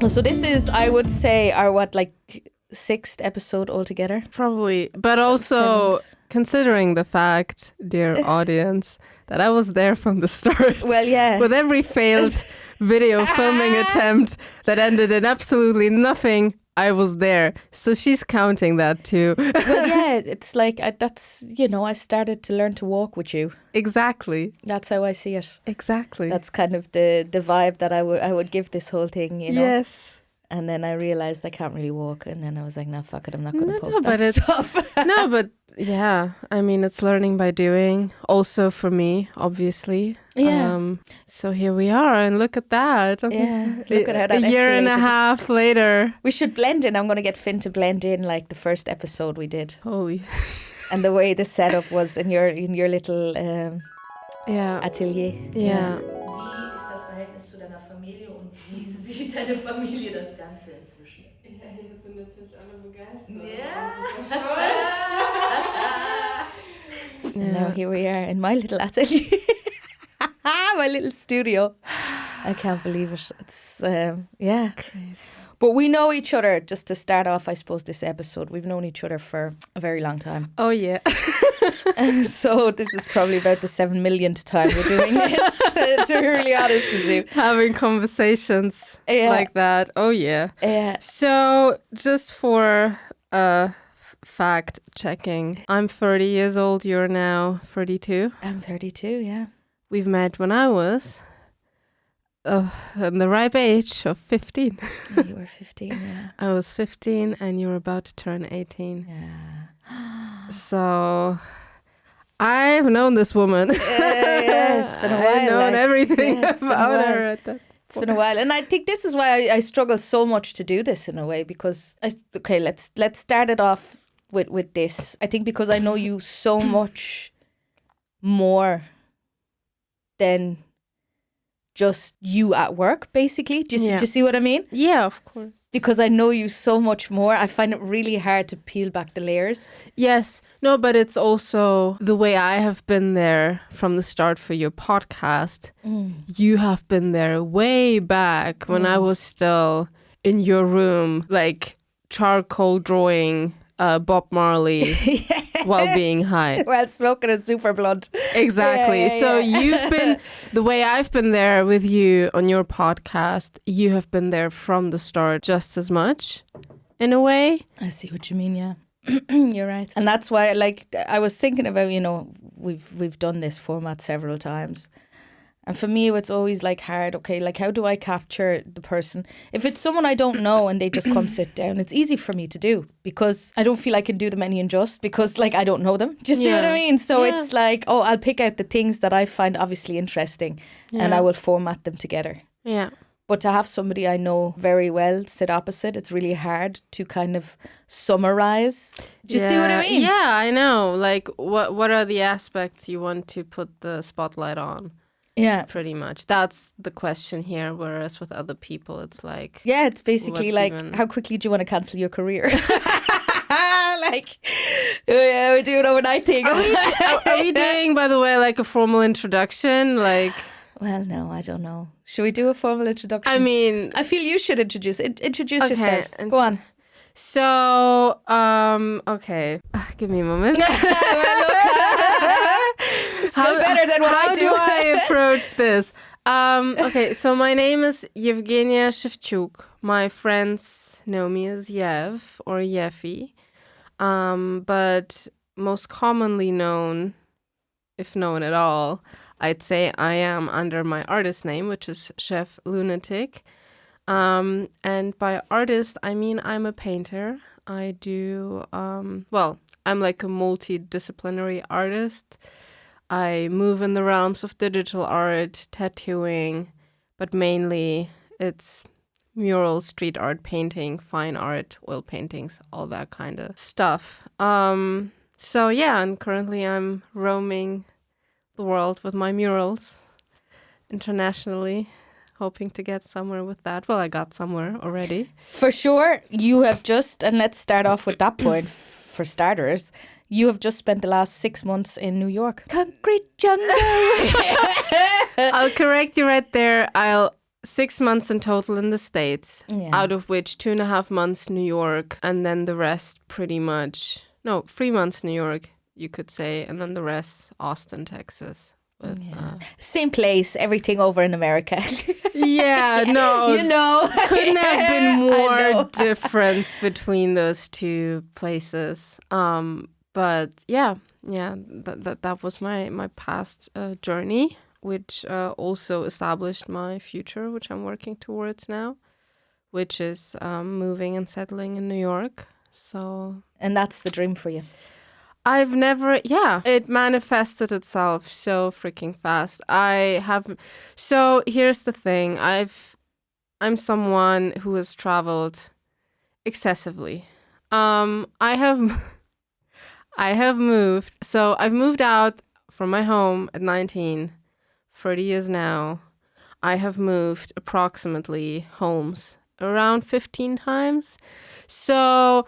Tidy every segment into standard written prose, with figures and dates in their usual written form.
So this is, I would say, our sixth episode altogether. Probably. But also, considering the fact, dear audience, that I was there from the start. Well, yeah. With every failed video filming attempt that ended in absolutely nothing, I was there. So she's counting that too. Well, yeah, it's like, that's, I started to learn to walk with you. Exactly. That's how I see it. Exactly. That's kind of the vibe that I would give this whole thing, Yes. And then I realized I can't really walk. And then I was like, no, fuck it, I'm not going to post but that stuff. No, but yeah, I mean, it's learning by doing. Also for me, obviously. Yeah. So here we are, and look at that. Yeah, look at how that A year and a escalated. half later. We should blend in. I'm going to get Finn to blend in like the first episode we did. Holy. And the way the setup was in your little Atelier. Yeah. Wie ist das Verhältnis zu deiner Familie und wie sieht deine Familie das Ganze inzwischen? Ja, hier sind natürlich alle begeistert. Ja. Yeah. And now here we are in my little atelier. My little studio. I can't believe it. It's, Crazy. But we know each other, just to start off, I suppose, this episode. We've known each other for a very long time. Oh, yeah. So this is probably about the 7 millionth time we're doing this, to be really honest with you. Having conversations like that. Oh, yeah. Yeah. So just for fact checking, I'm 30 years old. You're now 32. I'm 32, yeah. We've met when I was in the ripe age of 15. You were 15, yeah. I was 15 and you're about to turn 18. Yeah. So I've known this woman. Yeah, it's been a while. I've known everything it's been a about while. her at that. It's been a while, and I think this is why I struggle so much to do this in a way, because let's start it off with this. I think because I know you so much more than just you at work, basically. Do you see what I mean? Yeah, of course. Because I know you so much more, I find it really hard to peel back the layers. Yes. No, but it's also the way I have been there from the start for your podcast. You have been there way back when I was still in your room, like charcoal drawing Bob Marley while being high. Well, smoking a super blunt. Exactly. Yeah. So you've been, the way I've been there with you on your podcast, you have been there from the start just as much, in a way. I see what you mean, yeah. You're right. And that's why, I was thinking about, we've done this format several times. And for me, it's always hard, how do I capture the person? If it's someone I don't know and they just come sit down, it's easy for me to do because I don't feel I can do them any injustice because I don't know them. Do you see what I mean? So it's I'll pick out the things that I find obviously interesting and I will format them together. Yeah. But to have somebody I know very well sit opposite, it's really hard to kind of summarize. Do you see what I mean? Yeah, I know. What are the aspects you want to put the spotlight on? Yeah. Pretty much. That's the question here. Whereas with other people, it's yeah, it's basically how quickly do you want to cancel your career? We do an overnight thing. Are we doing, by the way, a formal introduction? Well, no, I don't know. Should we do a formal introduction? I mean, I feel you should introduce yourself. Go on. So, okay. Give me a moment. Still better than what I do. How do I approach this? Okay, so my name is Yevgeniya Shevchuk. My friends know me as Yev or Yeffy. But most commonly known, if known at all, I'd say I am under my artist name, which is Shev Lunatic. And by artist, I mean I'm a painter. I do, I'm a multidisciplinary artist. I move in the realms of digital art, tattooing, but mainly it's mural, street art, painting, fine art, oil paintings, all that kind of stuff. And currently I'm roaming the world with my murals internationally, hoping to get somewhere with that. Well, I got somewhere already. For sure, you have just, and let's start off with that point for starters, you have just spent the last 6 months in New York. Concrete jungle. I'll correct you right there. I'll 6 months in total in the States, out of which 2.5 months New York, and then the rest pretty much, no, 3 months New York, you could say, and then the rest Austin, Texas. With, Same place, everything over in America. No, you know, couldn't have been more difference between those two places. But that was my past journey, which also established my future, which I'm working towards now, which is moving and settling in New York. So, and that's the dream for you. I've never, it manifested itself so freaking fast. So here's the thing. I'm someone who has traveled excessively. I have moved. So I've moved out from my home at 19, 30 years now. I have moved approximately homes around 15 times. So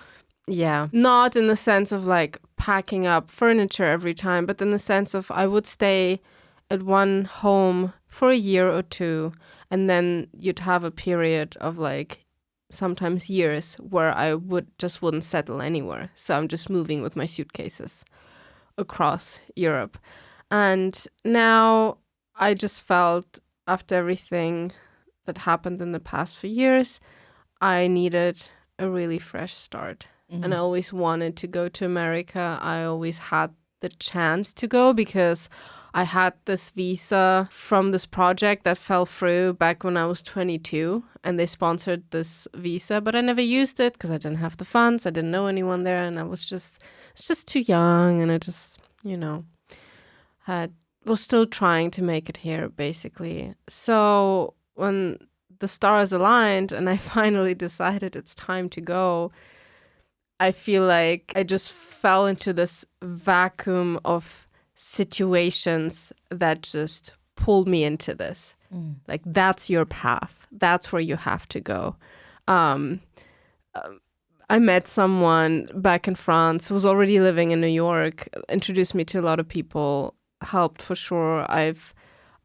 not in the sense of like packing up furniture every time, but in the sense of I would stay at one home for a year or two, and then you'd have a period of like sometimes years where I wouldn't settle anywhere. So I'm just moving with my suitcases across Europe. And now I just felt after everything that happened in the past few years, I needed a really fresh start. And I always wanted to go to America. I always had the chance to go because I had this visa from this project that fell through back when I was 22, and they sponsored this visa, but I never used it because I didn't have the funds. I didn't know anyone there, and I was just too young, and I just, was still trying to make it here, basically. So when the stars aligned and I finally decided it's time to go, I feel like I just fell into this vacuum of situations that just pulled me into this. Like, that's your path. That's where you have to go. I met someone back in France who was already living in New York, introduced me to a lot of people, helped for sure.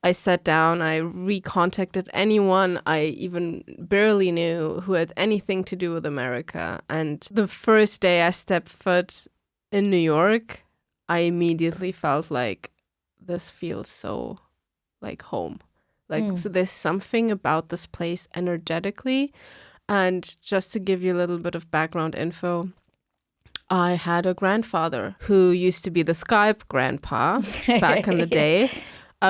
I sat down, I recontacted anyone I even barely knew who had anything to do with America. And the first day I stepped foot in New York, I immediately felt like this feels so like home. Like so there's something about this place energetically. And just to give you a little bit of background info, I had a grandfather who used to be the Skype grandpa back in the day.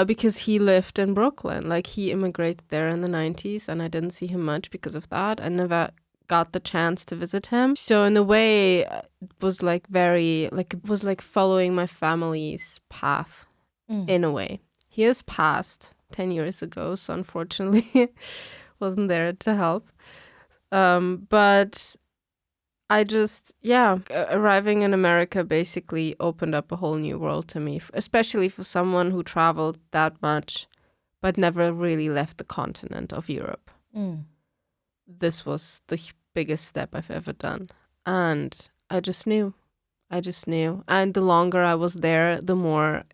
Because he lived in Brooklyn. Like, he immigrated there in the 90s, and I didn't see him much because of that. I never got the chance to visit him. So in a way, it was like it was like following my family's path in a way. He has passed 10 years ago, so unfortunately wasn't there to help. But I just, arriving in America basically opened up a whole new world to me, especially for someone who traveled that much, but never really left the continent of Europe. This was the biggest step I've ever done. And I just knew. And the longer I was there, the more,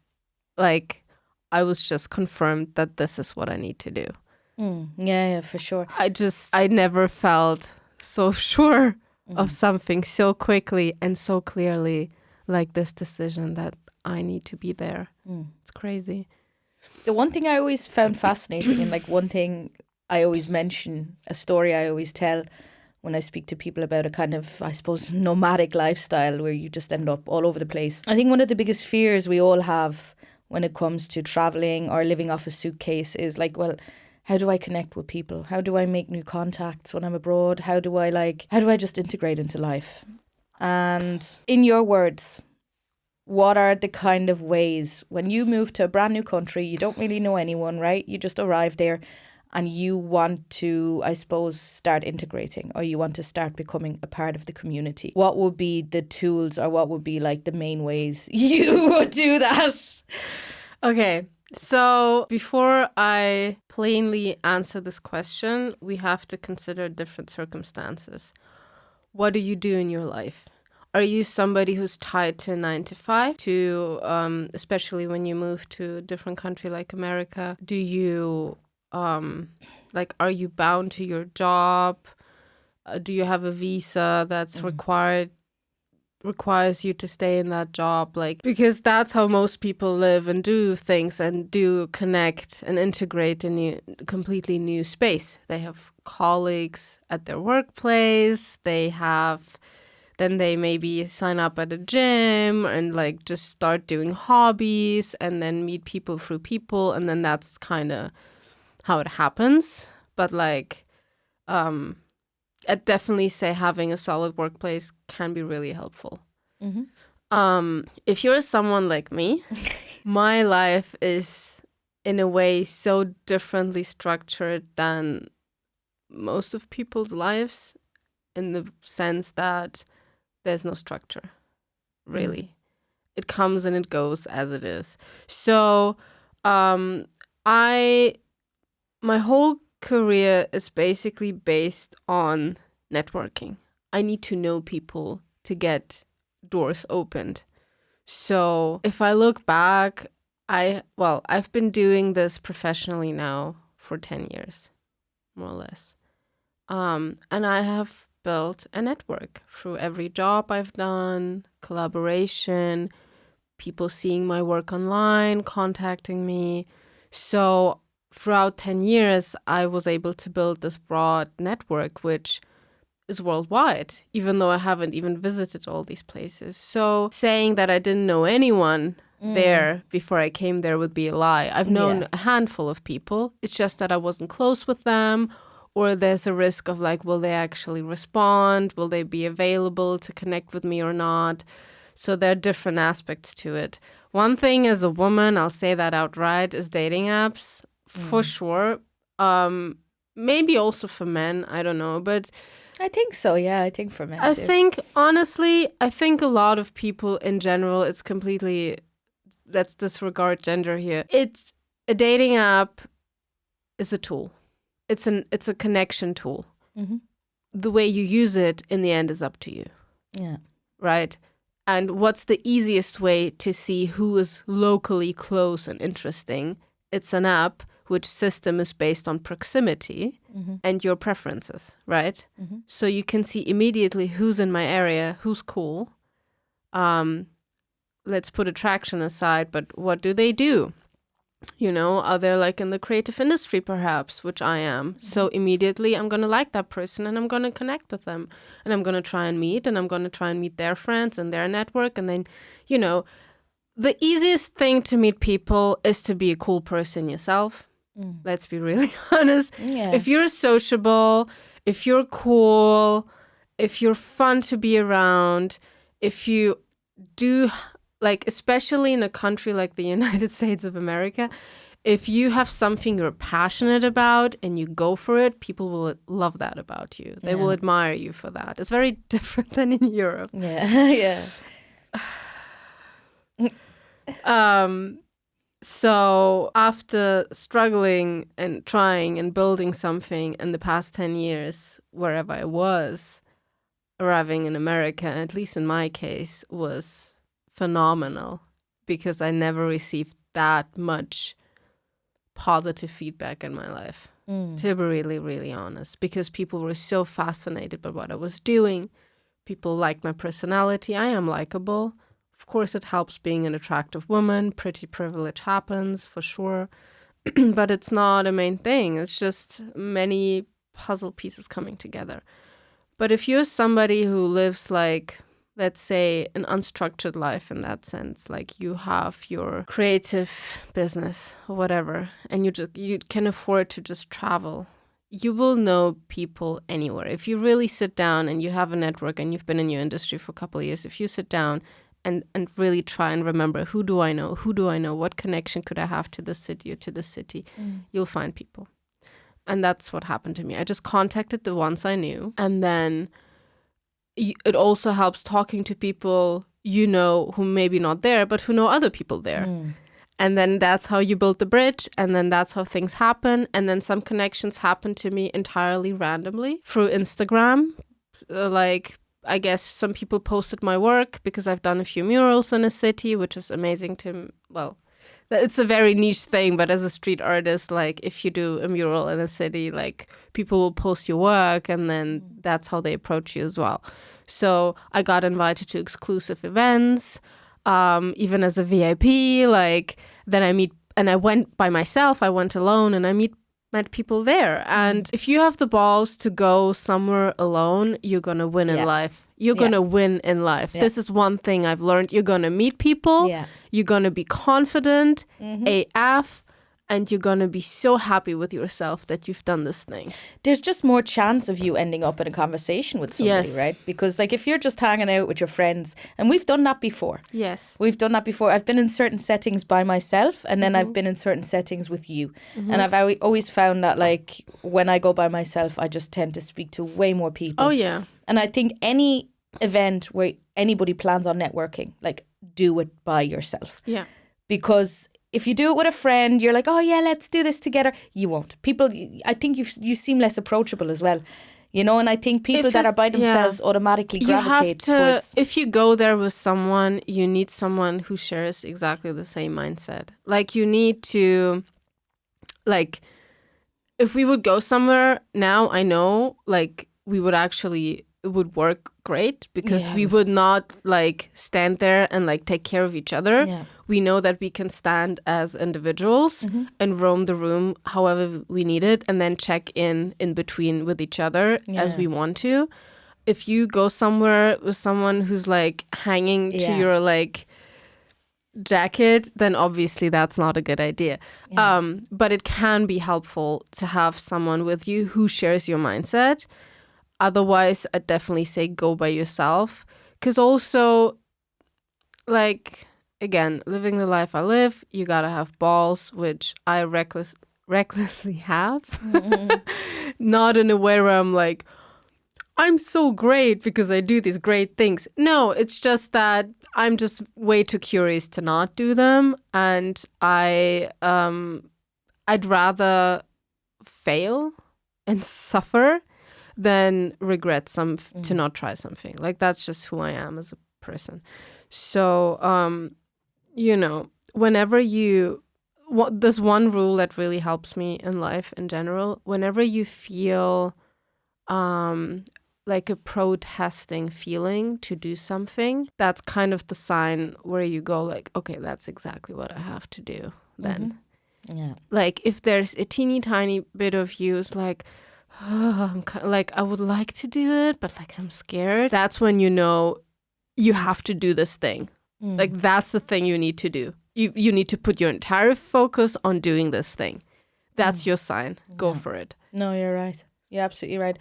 like, I was just confirmed that this is what I need to do. Yeah, for sure. I never felt so sure of something so quickly and so clearly, like this decision that I need to be there. It's crazy. The one thing I always found fascinating, and like one thing I always mention, a story I always tell when I speak to people about a kind of, I suppose, nomadic lifestyle where you just end up all over the place. I think one of the biggest fears we all have when it comes to traveling or living off a suitcase is like, well, how do I connect with people? How do I make new contacts when I'm abroad? How do I just integrate into life? And in your words, what are the kind of ways when you move to a brand new country, you don't really know anyone, right? You just arrive there and you want to, I suppose, start integrating, or you want to start becoming a part of the community. What would be the tools, or what would be like the main ways you would do that? Okay. So before I plainly answer this question, we have to consider different circumstances. What do you do in your life? Are you somebody who's tied to 9 to 5? Especially when you move to a different country like America, do you like, are you bound to your job? Do you have a visa that's requires you to stay in that job? Like, because that's how most people live and do things and do connect and integrate in a completely new space. They have colleagues at their workplace. Then they maybe sign up at a gym and like just start doing hobbies and then meet people through people. And then that's kind of how it happens. But like, I'd definitely say having a solid workplace can be really helpful. If you're someone like me, my life is in a way so differently structured than most of people's lives, in the sense that there's no structure, really. It comes and it goes as it is. So my whole career is basically based on networking. I need to know people to get doors opened. So if I look back, I've been doing this professionally now for 10 years, more or less. And I have built a network through every job I've done, collaboration, people seeing my work online, contacting me. So throughout 10 years, I was able to build this broad network, which is worldwide, even though I haven't even visited all these places. So saying that I didn't know anyone there before I came there would be a lie. I've known a handful of people. It's just that I wasn't close with them, or there's a risk of like, will they actually respond? Will they be available to connect with me or not? So there are different aspects to it. One thing as a woman, I'll say that outright, is dating apps. For sure. Maybe also for men, I don't know. But I think so, yeah. I think for men I too. think, honestly, a lot of people in general, it's completely, let's disregard gender here. It's a dating app is a tool. It's a connection tool. The way you use it in the end is up to you. Yeah. Right? And what's the easiest way to see who is locally close and interesting? It's an app which system is based on proximity and your preferences, right? So you can see immediately who's in my area, who's cool. Let's put attraction aside, but what do they do? You know, are they like in the creative industry perhaps, which I am? So immediately I'm going to like that person and I'm going to connect with them and I'm going to try and meet their friends and their network. And then, you know, the easiest thing to meet people is to be a cool person yourself. Let's be really honest. Yeah. If you're sociable, if you're cool, if you're fun to be around, if you do, like, especially in a country like the United States of America, if you have something you're passionate about and you go for it, people will love that about you. They will admire you for that. It's very different than in Europe. Yeah. So after struggling and trying and building something in the past 10 years, wherever I was, arriving in America, at least in my case, was phenomenal because I never received that much positive feedback in my life, to be really, really honest, because people were so fascinated by what I was doing. People liked my personality. I am likable. Of course, it helps being an attractive woman. Pretty privilege happens, for sure. But it's not a main thing. It's just many puzzle pieces coming together. But if you're somebody who lives like, let's say, an unstructured life in that sense, like you have your creative business or whatever, and you can afford to just travel, you will know people anywhere. If you really sit down and you have a network and you've been in your industry for a couple of years, if you sit down and really try and remember, who do I know? What connection could I have to this city or to this city? You'll find people. And that's what happened to me. I just contacted the ones I knew. And then it also helps talking to people you know who maybe not there, but who know other people there. And then that's how you build the bridge. And then that's how things happen. And then some connections happen to me entirely randomly through Instagram. I guess some people posted my work because I've done a few murals in a city, which is amazing it's a very niche thing, but as a street artist, like if you do a mural in a city, like people will post your work and then that's how they approach you as well. So I got invited to exclusive events, even as a VIP, like then I went by myself, I went alone and I met people there. And if you have the balls to go somewhere alone, you're going to win in life. You're going to win in life. This is one thing I've learned. You're going to meet people. You're going to be confident, AF, and you're going to be so happy with yourself that you've done this thing. There's just more chance of you ending up in a conversation with somebody, right? Because like if you're just hanging out with your friends, and we've done that before. Yes. We've done that before. I've been in certain settings by myself and then I've been in certain settings with you. And I've always found that like when I go by myself, I just tend to speak to way more people. Oh, yeah. And I think any event where anybody plans on networking, like do it by yourself. Yeah. Because if you do it with a friend, you're like, oh yeah, let's do this together. You won't. People, I think you seem less approachable as well. You know, and I think people that are by themselves automatically gravitate towards. If you go there with someone, you need someone who shares exactly the same mindset. Like you need to, like, if we would go somewhere now, I know, like, it would work great because we would not like stand there and like take care of each other. Yeah. We know that we can stand as individuals and roam the room however we need it and then check in between with each other as we want to. If you go somewhere with someone who's like hanging to your like jacket, then obviously that's not a good idea. Yeah. But it can be helpful to have someone with you who shares your mindset. Otherwise, I'd definitely say go by yourself. Because also, like, again, living the life I live, you gotta have balls, which I recklessly have. Not in a way where I'm like, I'm so great because I do these great things. No, it's just that I'm just way too curious to not do them. And I'd rather fail and suffer than regret to not try something. Like that's just who I am as a person. So, you know, whenever there's one rule that really helps me in life in general. Whenever you feel like a protesting feeling to do something, that's kind of the sign where you go like, okay, that's exactly what I have to do then. Yeah. Like if there's a teeny tiny bit of you is like, oh, like I would like to do it, but like I'm scared. That's when you know you have to do this thing. Like that's the thing you need to do. You need to put your entire focus on doing this thing. That's your sign. Go for it. No, you're right. You're absolutely right.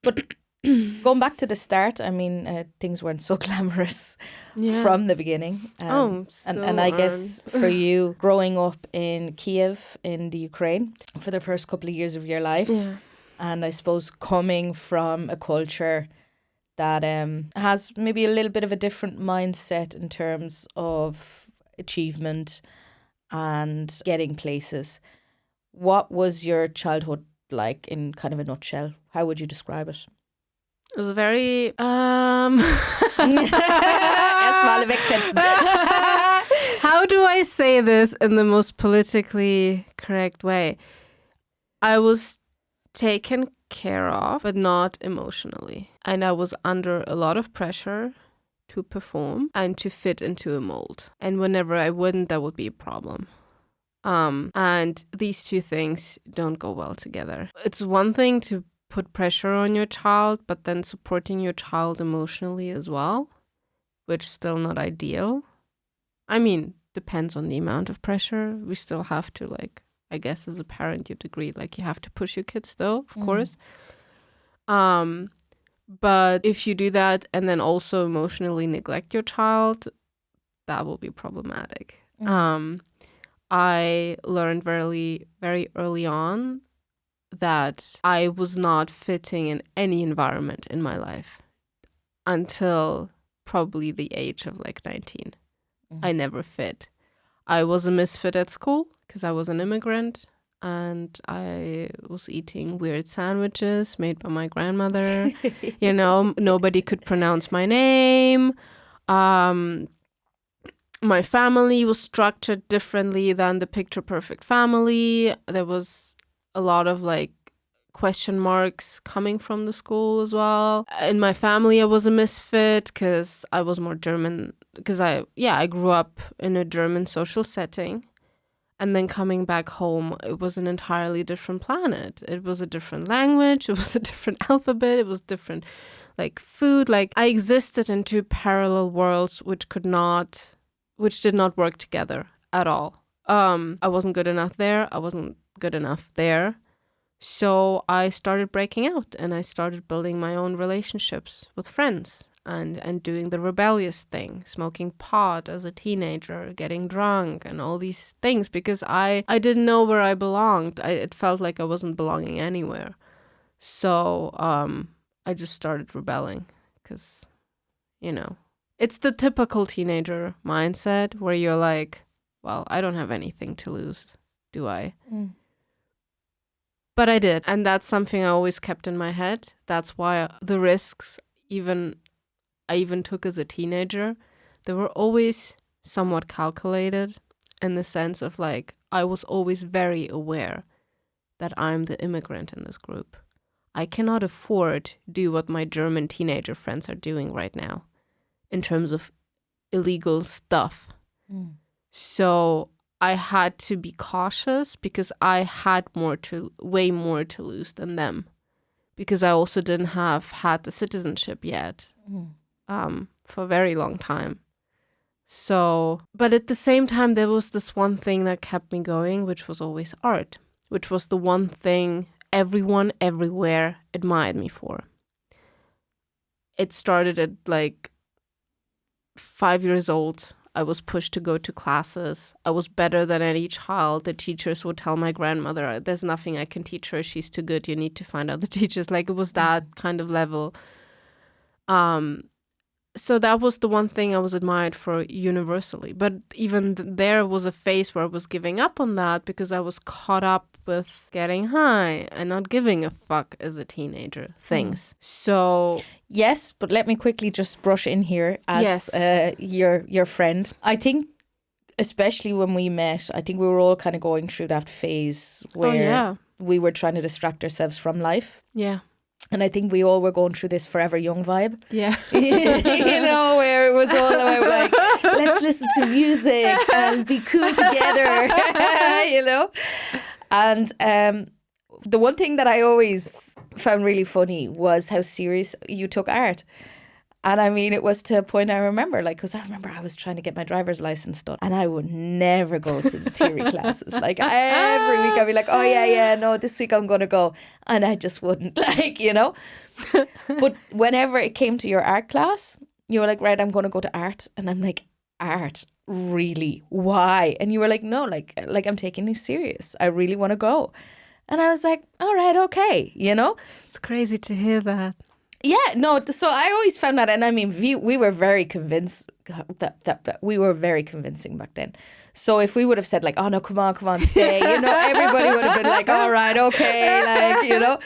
But going back to the start, I mean, things weren't so glamorous from the beginning. And I guess for you, growing up in Kiev in the Ukraine for the first couple of years of your life. Yeah. And I suppose coming from a culture that has maybe a little bit of a different mindset in terms of achievement and getting places. What was your childhood like in kind of a nutshell? How would you describe it? It was very... How do I say this in the most politically correct way? I was taken care of, but not emotionally. And I was under a lot of pressure to perform and to fit into a mold. And whenever I wouldn't, that would be a problem. And these two things don't go well together. It's one thing to put pressure on your child, but then supporting your child emotionally as well, which is still not ideal. I mean, depends on the amount of pressure. We still have to like, I guess as a parent, you'd agree, like you have to push your kids still, of course. But if you do that and then also emotionally neglect your child, that will be problematic. I learned very, very early on that I was not fitting in any environment in my life until probably the age of like 19. I never fit. I was a misfit at school because I was an immigrant and I was eating weird sandwiches made by my grandmother. You know, nobody could pronounce my name. my family was structured differently than the picture perfect family. There was a lot of like question marks coming from the school as well. In my family, I was a misfit because I was more German. Because I grew up in a German social setting. And then coming back home, it was an entirely different planet. It was a different language. It was a different alphabet. It was different, like, food. Like, I existed in two parallel worlds which did not work together at all. I wasn't good enough there. I wasn't good enough there. So I started breaking out and I started building my own relationships with friends. And doing the rebellious thing, smoking pot as a teenager, getting drunk and all these things because I didn't know where I belonged. It felt like I wasn't belonging anywhere. So I just started rebelling because, it's the typical teenager mindset where you're like, well, I don't have anything to lose, do I? Mm. But I did. And that's something I always kept in my head. That's why the risks I even took as a teenager, they were always somewhat calculated in the sense of like, I was always very aware that I'm the immigrant in this group. I cannot afford to do what my German teenager friends are doing right now in terms of illegal stuff. Mm. So I had to be cautious because I had way more to lose than them because I also didn't had the citizenship yet. Mm. For a very long time. So, but at the same time, there was this one thing that kept me going, which was always art, which was the one thing everyone everywhere admired me for. It started at like 5 years old. I was pushed to go to classes. I was better than any child. The teachers would tell my grandmother, there's nothing I can teach her. She's too good. You need to find other teachers. Like it was that kind of level. So that was the one thing I was admired for universally. But even there was a phase where I was giving up on that because I was caught up with getting high and not giving a fuck as a teenager things. So yes, but let me quickly just brush in here as your friend. I think especially when we met, I think we were all kind of going through that phase where we were trying to distract ourselves from life. Yeah. And I think we all were going through this forever young vibe. Yeah. Where it was all about like, let's listen to music and be cool together, And the one thing that I always found really funny was how serious you took art. And I mean, it was to a point I remember, like, because I remember I was trying to get my driver's license done and I would never go to the theory classes. Like every week I'd be like, oh yeah, no, this week I'm going to go. And I just wouldn't, But whenever it came to your art class, you were like, right, I'm going to go to art. And I'm like, art? Really? Why? And you were like, no, like I'm taking this serious. I really want to go. And I was like, all right, okay, It's crazy to hear that. Yeah, no, so I always found that, and I mean, we were very convinced that we were very convincing back then. So if we would have said like, oh no, come on, stay, everybody would have been like, all right, okay,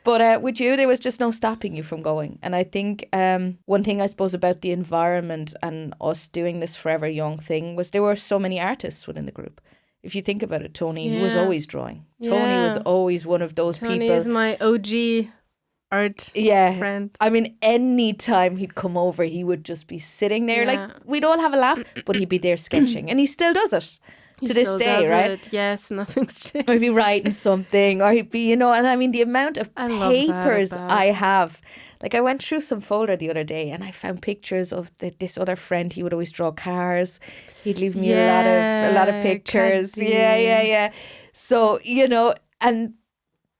But with you, there was just no stopping you from going. And I think one thing I suppose about the environment and us doing this forever young thing was there were so many artists within the group. If you think about it, Tony was always drawing. Tony was always one of those people. Tony is my OG art friend. I mean, any time he'd come over, he would just be sitting there. Like, we'd all have a laugh, but he'd be there sketching. And he still does it to this day, right? Yes, nothing's changed. Or he'd be writing something, or he'd be, and I mean, the amount of papers I have. Like, I went through some folder the other day and I found pictures of this other friend. He would always draw cars. He'd leave me a lot of pictures. Yeah. So, and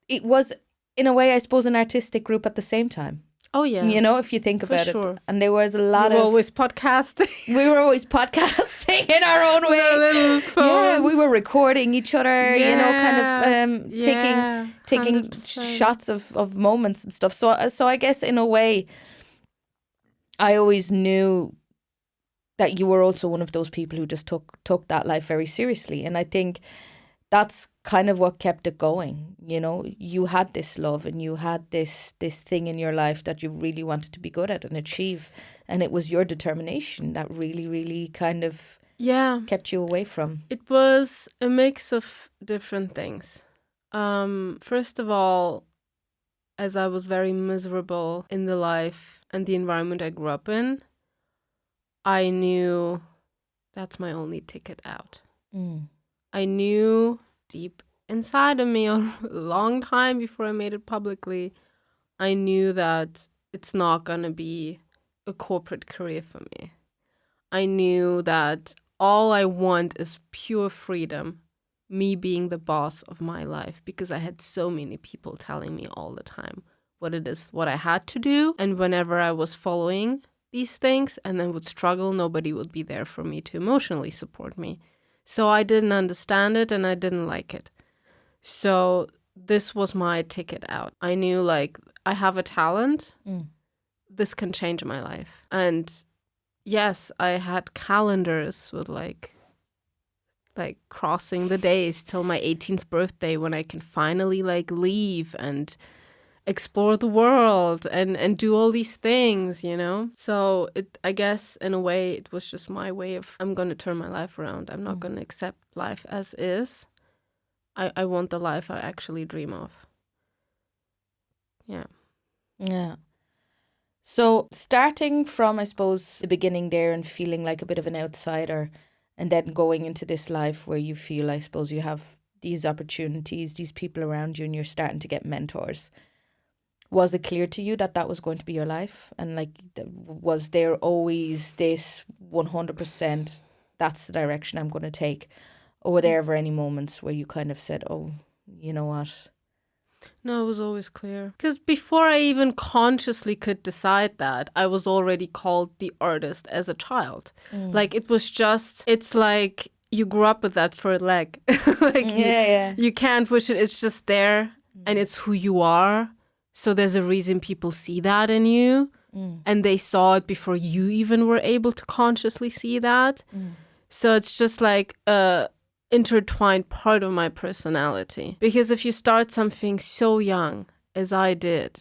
it was, in a way, I suppose, an artistic group at the same time. Oh, yeah. If you think about it. And there was a lot We were always podcasting. We were always podcasting in our own way. Yeah, we were recording each other, kind of taking 100%. Shots of moments and stuff. So I guess, in a way, I always knew that you were also one of those people who just took that life very seriously. And I think that's kind of what kept it going. You had this love and you had this thing in your life that you really wanted to be good at and achieve. And it was your determination that really, really kind of kept you away from? It was a mix of different things. First of all, as I was very miserable in the life and the environment I grew up in, I knew that's my only ticket out. I knew deep inside of me a long time before I made it publicly, I knew that it's not going to be a corporate career for me. I knew that all I want is pure freedom, me being the boss of my life, because I had so many people telling me all the time what it is, what I had to do. And whenever I was following these things and then would struggle, nobody would be there for me to emotionally support me. So I didn't understand it and I didn't like it. So this was my ticket out. I knew like I have a talent. This can change my life. And yes, I had calendars with like crossing the days till my 18th birthday when I can finally like leave and explore the world and do all these things, you know? So I guess in a way it was just my way of, I'm going to turn my life around. I'm not going to accept life as is. I want the life I actually dream of. Yeah. So starting from, I suppose, the beginning there and feeling like a bit of an outsider, and then going into this life where you feel, I suppose, you have these opportunities, these people around you, and you're starting to get mentors. Was it clear to you that that was going to be your life? And like, was there always this 100%, that's the direction I'm going to take? Or were there ever any moments where you kind of said, oh, you know what? No, it was always clear. Because before I even consciously could decide that, I was already called the artist as a child. Like, it was just, it's like you grew up with that for a leg. Like, you can't push it. It's just there and it's who you are. So there's a reason people see that in you. And they saw it before you even were able to consciously see that. So it's just like intertwined part of my personality. Because if you start something so young as I did,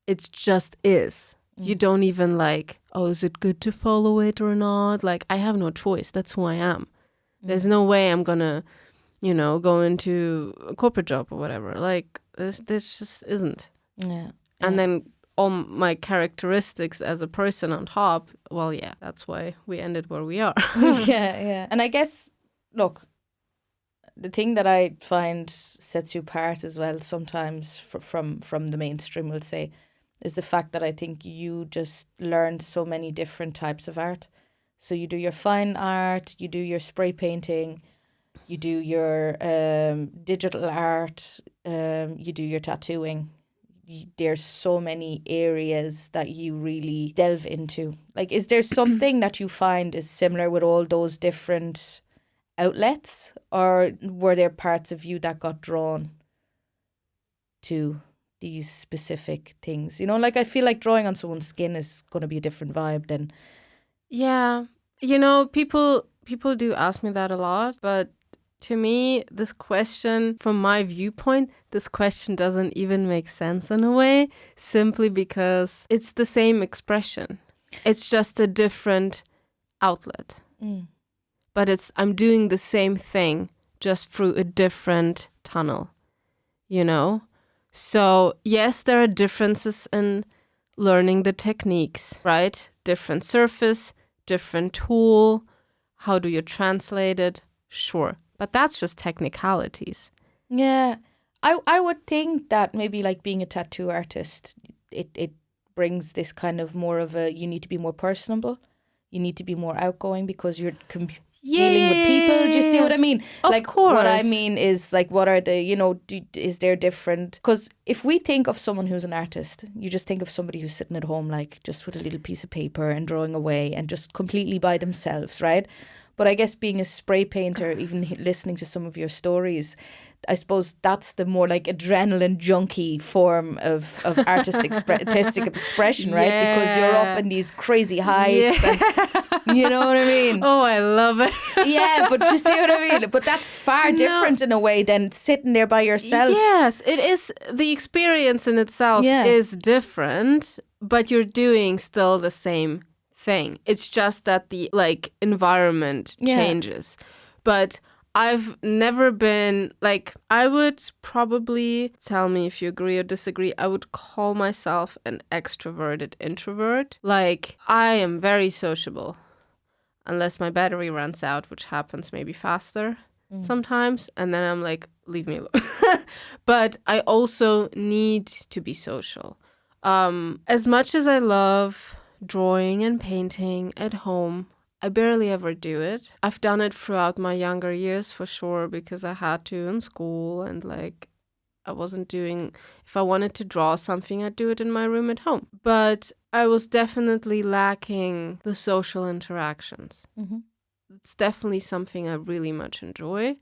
it just is. You don't even like, oh, is it good to follow it or not? Like, I have no choice. That's who I am. There's no way I'm gonna, you know, go into a corporate job or whatever. Like, this just isn't. And then all my characteristics as a person on top, well, yeah, that's why we ended where we are. And I guess, look, the thing that I find sets you apart as well sometimes from the mainstream, we'll say, is the fact that I think you just learned so many different types of art. So you do your fine art, you do your spray painting, you do your digital art, you do your tattooing. There's so many areas that you really delve into. Like, is there something that you find is similar with all those different outlets, or were there parts of you that got drawn to these specific things? You know, like, I feel like drawing on someone's skin is going to be a different vibe than... Yeah. You know, people do ask me that a lot, but to me, this question, from my viewpoint, this question doesn't even make sense in a way, simply because it's the same expression. It's just a different outlet. But I'm doing the same thing, just through a different tunnel, you know? So yes, there are differences in learning the techniques, right? Different surface, different tool. How do you translate it? Sure. But that's just technicalities. Yeah. I would think that maybe like being a tattoo artist, it brings this kind of more of a, you need to be more personable. You need to be more outgoing because you're dealing with people. Do you see what I mean? Of course. What I mean is like, what are the, you know, is there different? Because if we think of someone who's an artist, you just think of somebody who's sitting at home, like just with a little piece of paper and drawing away and just completely by themselves, right? But I guess being a spray painter, even listening to some of your stories, I suppose that's the more like adrenaline junkie form of artistic expression, right? Yeah. Because you're up in these crazy heights. Yeah. And, you know what I mean? Oh, I love it. Yeah, but you see what I mean? But that's far different in a way than sitting there by yourself. Yes, it is. The experience in itself is different, but you're doing still the same thing. It's just that the like environment changes. But I've never been like, I would probably, tell me if you agree or disagree, I would call myself an extroverted introvert. Like, I am very sociable unless my battery runs out, which happens maybe faster sometimes. And then I'm like, leave me alone. But I also need to be social. As much as I love drawing and painting at home, I barely ever do it. I've done it throughout my younger years for sure because I had to in school, and like I wasn't doing, if I wanted to draw something, I'd do it in my room at home. But I was definitely lacking the social interactions. It's definitely something I really much enjoy.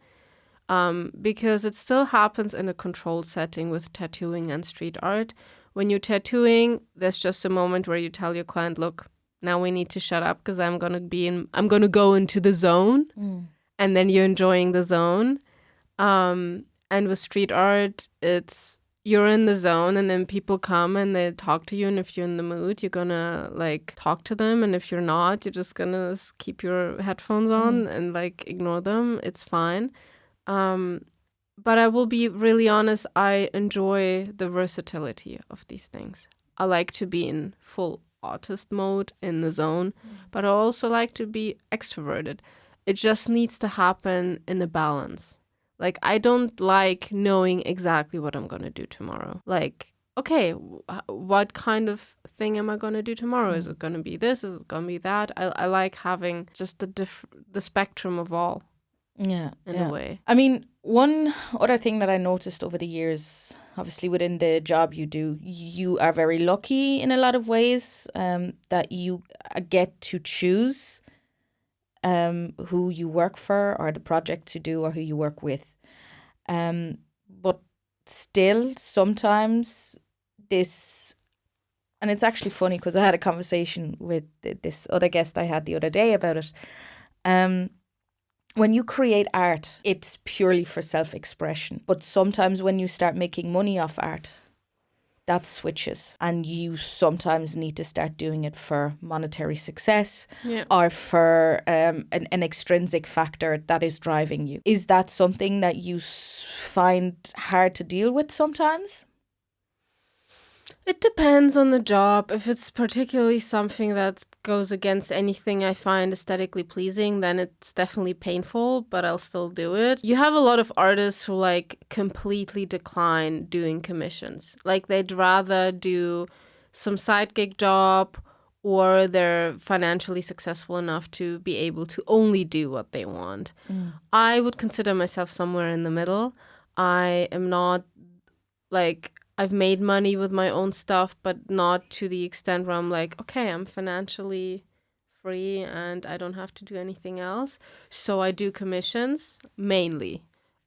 Because it still happens in a controlled setting with tattooing and street art. When you're tattooing, there's just a moment where you tell your client, look, now we need to shut up because I'm going to go into the zone. And then you're enjoying the zone. And with street art, it's you're in the zone and then people come and they talk to you. And if you're in the mood, you're going to like talk to them. And if you're not, you're just going to keep your headphones on and like ignore them. It's fine. But I will be really honest, I enjoy the versatility of these things. I like to be in full artist mode in the zone, but I also like to be extroverted. It just needs to happen in a balance. Like, I don't like knowing exactly what I'm going to do tomorrow. Like, okay, what kind of thing am I going to do tomorrow? Is it going to be this? Is it going to be that? I like having just the spectrum of all. In a way. I mean, one other thing that I noticed over the years, obviously within the job you do, you are very lucky in a lot of ways that you get to choose who you work for or the project to do or who you work with. But still, sometimes this, and it's actually funny because I had a conversation with this other guest I had the other day about it. When you create art, it's purely for self-expression. But sometimes when you start making money off art, that switches. And you sometimes need to start doing it for monetary success or for an extrinsic factor that is driving you. Is that something that you find hard to deal with sometimes? It depends on the job. If it's particularly something that goes against anything I find aesthetically pleasing, then it's definitely painful, but I'll still do it. You have a lot of artists who like completely decline doing commissions. Like they'd rather do some side gig job, or they're financially successful enough to be able to only do what they want. I would consider myself somewhere in the middle. I am not like... I've made money with my own stuff, but not to the extent where I'm like, okay, I'm financially free and I don't have to do anything else. So I do commissions mainly.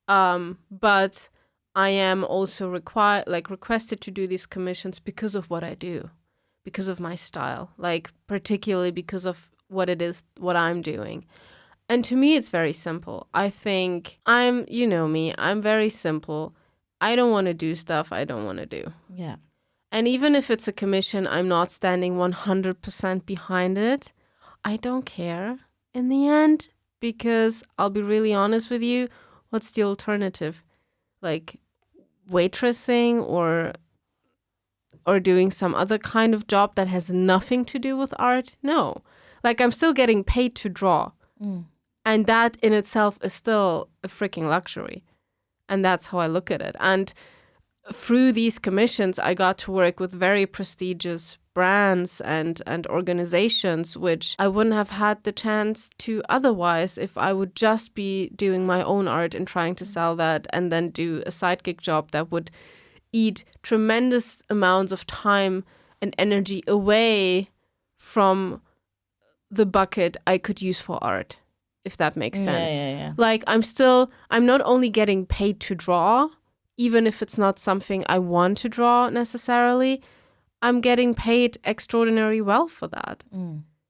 But I am also requested to do these commissions because of what I do, because of my style, like particularly because of what it is, what I'm doing. And to me, it's very simple. I think you know me, I'm very simple. I don't want to do stuff I don't want to do. Yeah. And even if it's a commission, I'm not standing 100% behind it. I don't care in the end, because I'll be really honest with you, what's the alternative? Like waitressing or doing some other kind of job that has nothing to do with art? No. Like I'm still getting paid to draw. And that in itself is still a freaking luxury. And that's how I look at it. And through these commissions, I got to work with very prestigious brands and organizations, which I wouldn't have had the chance to otherwise if I would just be doing my own art and trying to sell that and then do a side gig job that would eat tremendous amounts of time and energy away from the bucket I could use for art. If that makes sense. Yeah. Like I'm not only getting paid to draw, even if it's not something I want to draw necessarily, I'm getting paid extraordinarily well for that.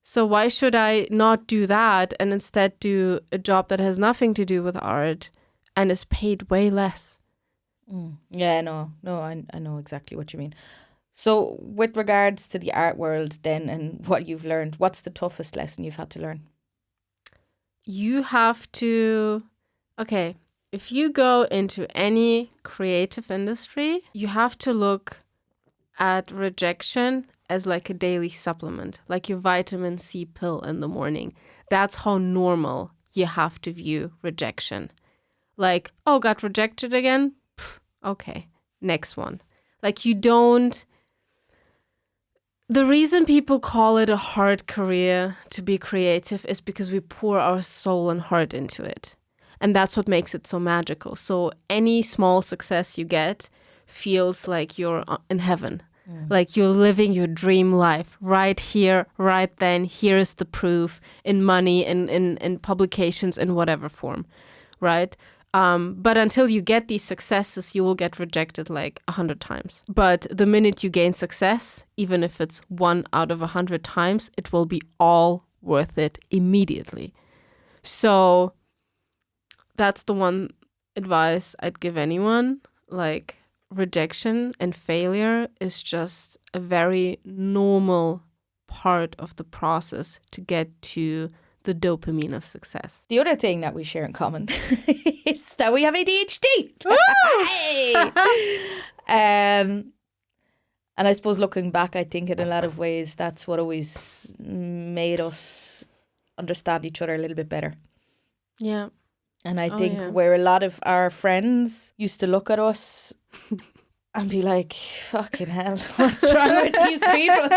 So why should I not do that and instead do a job that has nothing to do with art and is paid way less? Yeah, no, I know exactly what you mean. So with regards to the art world then and what you've learned, what's the toughest lesson you've had to learn? You have to, okay, if you go into any creative industry, you have to look at rejection as like a daily supplement, like your vitamin C pill in the morning. That's how normal you have to view rejection. Like, oh, got rejected again? Pff, okay, next one. Like you don't... The reason people call it a hard career to be creative is because we pour our soul and heart into it. And that's what makes it so magical. So any small success you get feels like you're in heaven. Like you're living your dream life right here, right then. Here is the proof in money, in publications, in whatever form, right? But until you get these successes, you will get rejected like 100 times. But the minute you gain success, even if it's 1 out of 100 times, it will be all worth it immediately. So that's the one advice I'd give anyone. Like, rejection and failure is just a very normal part of the process to get to the dopamine of success. The other thing that we share in common is that we have ADHD. And I suppose looking back, I think in a lot of ways, that's what always made us understand each other a little bit better. Yeah. And I think where a lot of our friends used to look at us and be like, fucking hell, what's wrong with these people?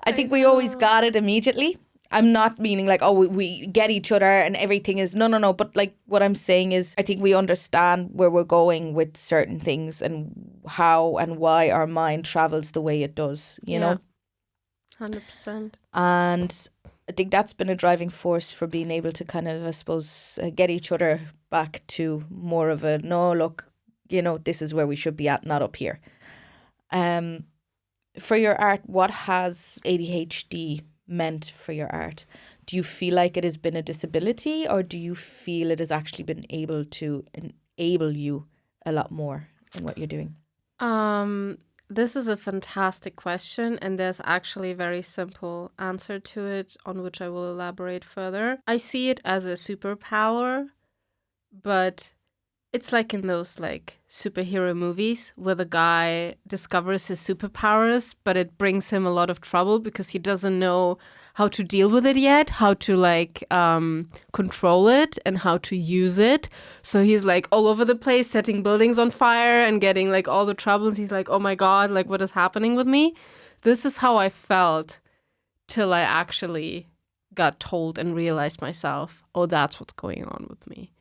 I think we always got it immediately. I'm not meaning like, oh, we get each other and everything is, no. But like what I'm saying is I think we understand where we're going with certain things and how and why our mind travels the way it does, you know? 100%. And I think that's been a driving force for being able to kind of, I suppose, get each other back to more of a, no, look, you know, this is where we should be at, not up here. For your art, what has ADHD meant for your art? Do you feel like it has been a disability, or do you feel it has actually been able to enable you a lot more in what you're doing? This is a fantastic question, and there's actually a very simple answer to it on which I will elaborate further. I see it as a superpower, but it's like in those like superhero movies where the guy discovers his superpowers, but it brings him a lot of trouble because he doesn't know how to deal with it yet, how to like control it and how to use it. So he's like all over the place, setting buildings on fire and getting like all the troubles. He's like, oh my God, like what is happening with me? This is how I felt till I actually got told and realized myself, oh, that's what's going on with me.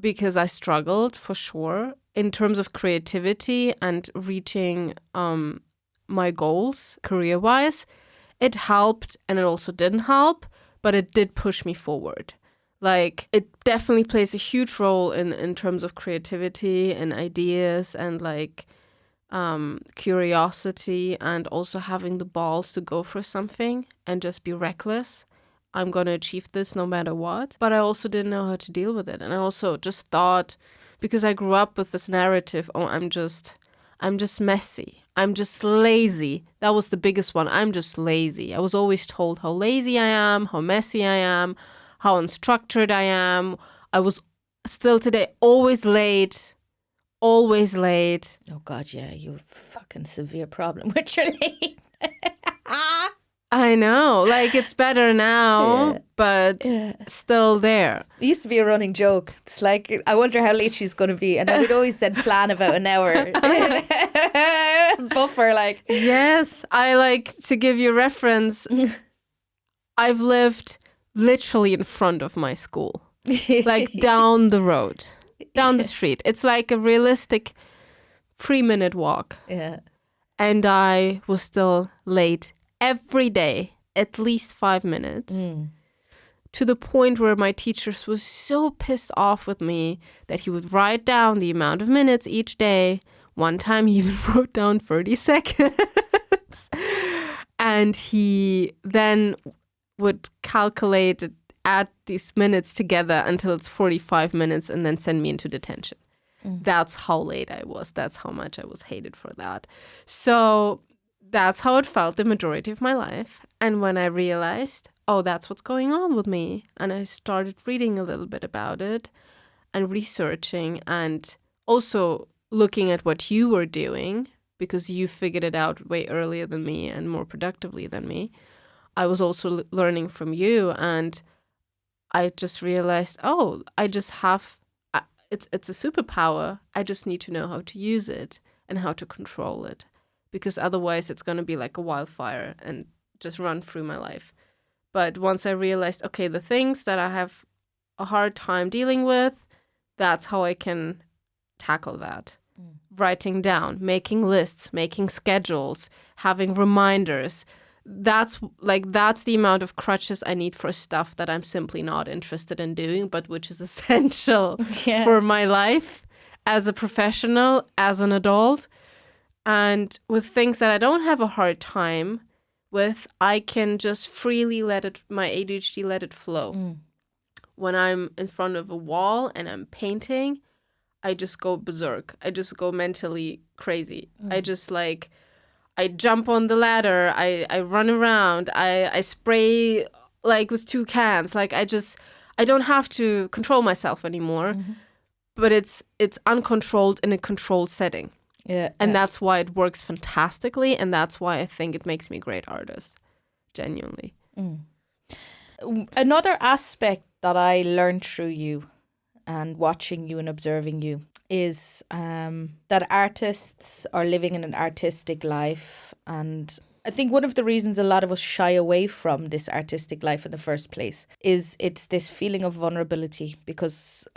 Because I struggled for sure in terms of creativity and reaching my goals career-wise. It helped and it also didn't help, but it did push me forward. Like it definitely plays a huge role in terms of creativity and ideas and like curiosity and also having the balls to go for something and just be reckless. I'm going to achieve this no matter what. But I also didn't know how to deal with it. And I also just thought, because I grew up with this narrative, oh, I'm just messy. I'm just lazy. That was the biggest one. I'm just lazy. I was always told how lazy I am, how messy I am, how unstructured I am. I was still today always late. Always late. Oh, God, yeah. You have a fucking severe problem with your late. I know, like it's better now, but still there. It used to be a running joke. It's like, I wonder how late she's going to be. And I would always said plan about an hour. Buffer, like. Yes, I like to give you reference. I've lived literally in front of my school, like down the road, down the street. It's like a realistic 3-minute walk. Yeah. And I was still late every day, at least 5 minutes, to the point where my teachers was so pissed off with me that he would write down the amount of minutes each day. One time he even wrote down 30 seconds. And he then would calculate, add these minutes together until it's 45 minutes and then send me into detention. That's how late I was. That's how much I was hated for that. So that's how it felt the majority of my life. And when I realized, oh, that's what's going on with me, and I started reading a little bit about it and researching and also looking at what you were doing, because you figured it out way earlier than me and more productively than me. I was also learning from you, and I just realized, oh, I just have, it's a superpower. I just need to know how to use it and how to control it, because otherwise it's going to be like a wildfire and just run through my life. But once I realized, okay, the things that I have a hard time dealing with, that's how I can tackle that. Writing down, making lists, making schedules, having reminders. That's the amount of crutches I need for stuff that I'm simply not interested in doing, but which is essential for my life as a professional, as an adult. And with things that I don't have a hard time with, I can just freely my ADHD let it flow. When I'm in front of a wall and I'm painting, I just go berserk. I just go mentally crazy. I just I jump on the ladder. I run around. I spray with 2 cans. I don't have to control myself anymore. But it's uncontrolled in a controlled setting. And that's why it works fantastically. And that's why I think it makes me a great artist. Genuinely. Another aspect that I learned through you and watching you and observing you is that artists are living in an artistic life. And I think one of the reasons a lot of us shy away from this artistic life in the first place is it's this feeling of vulnerability, because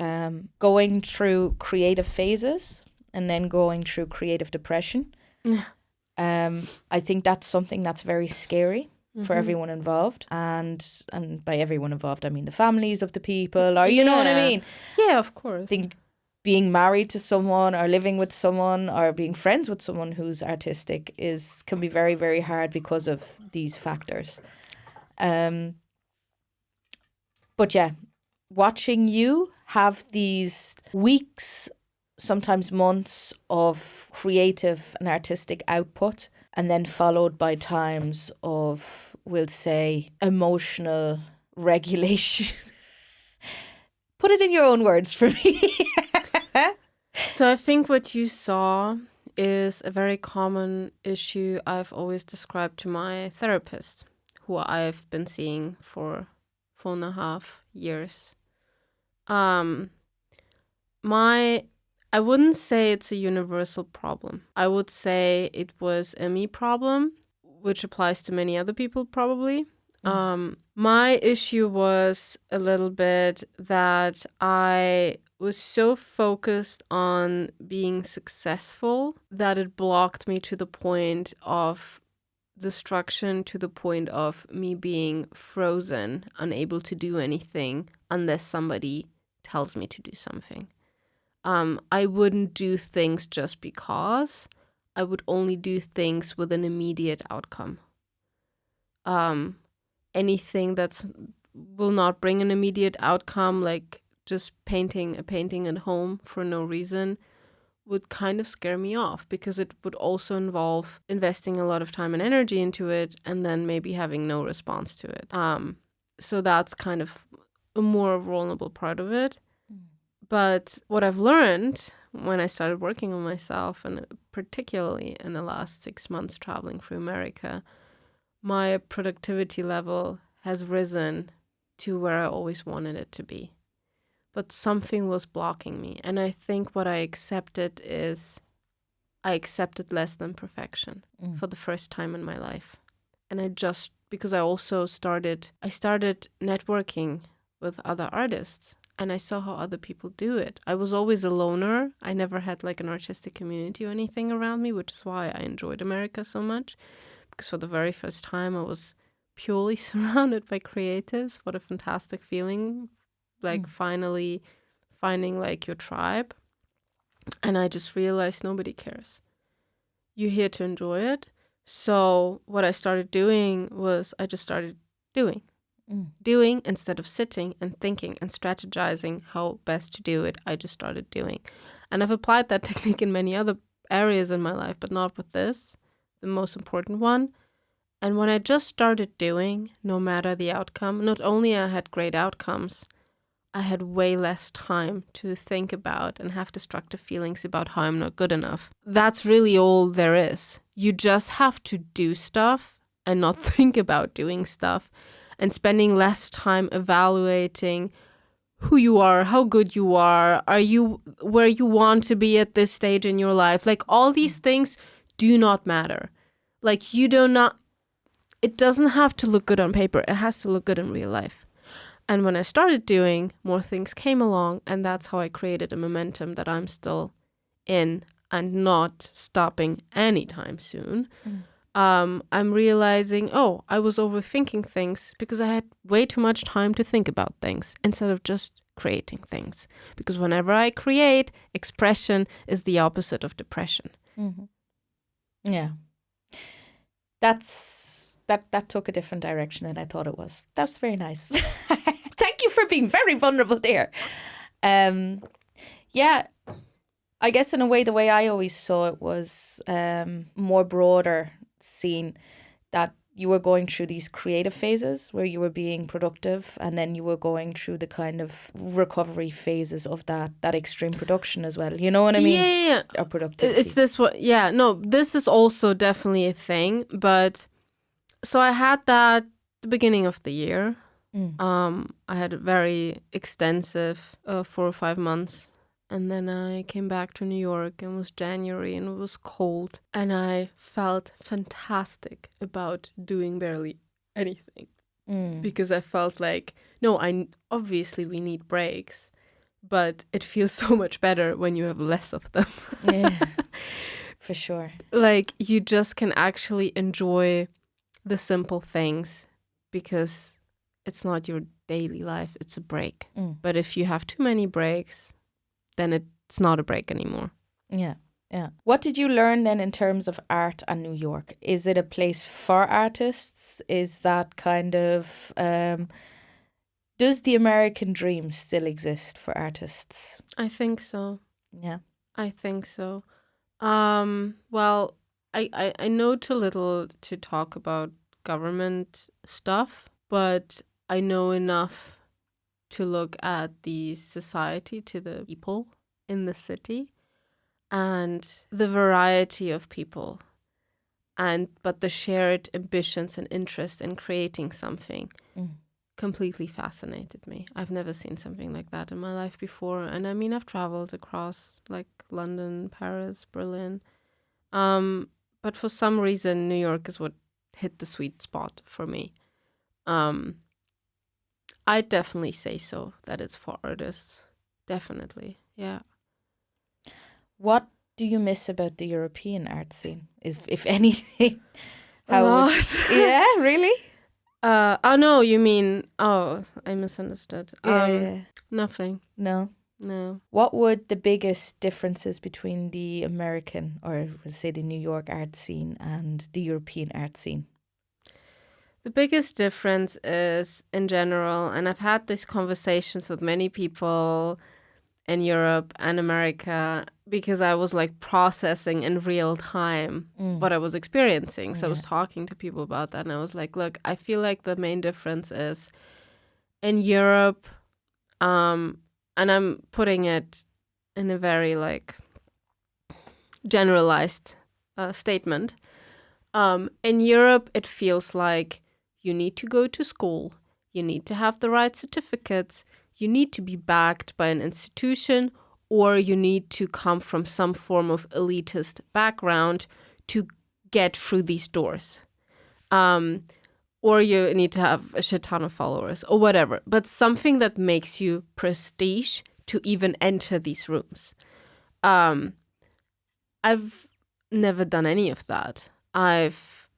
going through creative phases and then going through creative depression, I think that's something that's very scary for everyone involved. And by everyone involved, I mean the families of the people, or you know what I mean? Yeah, of course. I think being married to someone or living with someone or being friends with someone who's artistic can be very, very hard because of these factors. But yeah, watching you have these weeks, sometimes months of creative and artistic output, and then followed by times of, we'll say, emotional regulation. Put it in your own words for me. So I think what you saw is a very common issue I've always described to my therapist, who I've been seeing for 4.5 years. I wouldn't say it's a universal problem. I would say it was a me problem, which applies to many other people probably. My issue was a little bit that I was so focused on being successful that it blocked me to the point of destruction, to the point of me being frozen, unable to do anything unless somebody tells me to do something. I wouldn't do things just because. I would only do things with an immediate outcome. Anything that will not bring an immediate outcome, like just painting a painting at home for no reason, would kind of scare me off, because it would also involve investing a lot of time and energy into it and then maybe having no response to it. So that's kind of a more vulnerable part of it. But what I've learned when I started working on myself, and particularly in the last 6 months traveling through America, my productivity level has risen to where I always wanted it to be. But something was blocking me. And I think what I accepted is I accepted less than perfection for the first time in my life. And because I also started networking with other artists, and I saw how other people do it. I was always a loner. I never had an artistic community or anything around me, which is why I enjoyed America so much. Because for the very first time, I was purely surrounded by creatives. What a fantastic feeling. Finally finding your tribe. And I just realized nobody cares. You're here to enjoy it. So what I started doing was I just started doing. Doing instead of sitting and thinking and strategizing how best to do it. I just started doing. And I've applied that technique in many other areas in my life, but not with this, the most important one. And when I just started doing, no matter the outcome, not only I had great outcomes, I had way less time to think about and have destructive feelings about how I'm not good enough. That's really all there is. You just have to do stuff and not think about doing stuff, and spending less time evaluating who you are, how good you are you where you want to be at this stage in your life. Like, all these things do not matter. Like, it doesn't have to look good on paper. It has to look good in real life. And when I started doing, more things came along, and that's how I created a momentum that I'm still in and not stopping anytime soon. I'm realizing, I was overthinking things because I had way too much time to think about things instead of just creating things. Because whenever I create, expression is the opposite of depression. Mm-hmm. Yeah. That took a different direction than I thought it was. That's very nice. Thank you for being very vulnerable there. Yeah, I guess in a way, the way I always saw it was more broader, seeing that you were going through these creative phases where you were being productive, and then you were going through the kind of recovery phases of that extreme production as well. You know what I mean? Yeah. Or productivity. It's this what? Yeah, no, this is also definitely a thing. But so I had that the beginning of the year. I had a very extensive 4 or 5 months. And then I came back to New York, and it was January and it was cold. And I felt fantastic about doing barely anything. Because I felt like, no, obviously we need breaks, but it feels so much better when you have less of them. Yeah, for sure. Like, you just can actually enjoy the simple things because it's not your daily life, it's a break. But if you have too many breaks, then it's not a break anymore. Yeah. What did you learn then in terms of art and New York? Is it a place for artists? Is that kind of... does the American dream still exist for artists? I think so. Yeah. I think so. Well, I know too little to talk about government stuff, but I know enough to look at the society, to the people in the city, and the variety of people, but the shared ambitions and interest in creating something completely fascinated me. I've never seen something like that in my life before. And I mean, I've traveled across like London, Paris, Berlin. But for some reason, New York is what hit the sweet spot for me. I'd definitely say so, that it's for artists. Definitely, yeah. What do you miss about the European art scene, if anything? A lot. Yeah, really? Oh, no, you mean... Oh, I misunderstood. Yeah. Nothing. No? No. What would the biggest differences between the American, or say the New York art scene, and the European art scene? The biggest difference is, in general, and I've had these conversations with many people in Europe and America, because I was like processing in real time what I was experiencing. So I was talking to people about that, and I was like, look, I feel like the main difference is in Europe, and I'm putting it in a very like generalized statement. In Europe, it feels like you need to go to school, you need to have the right certificates, you need to be backed by an institution, or you need to come from some form of elitist background to get through these doors. Or you need to have a shit ton of followers or whatever, but something that makes you prestige to even enter these rooms. I've never done any of that. I've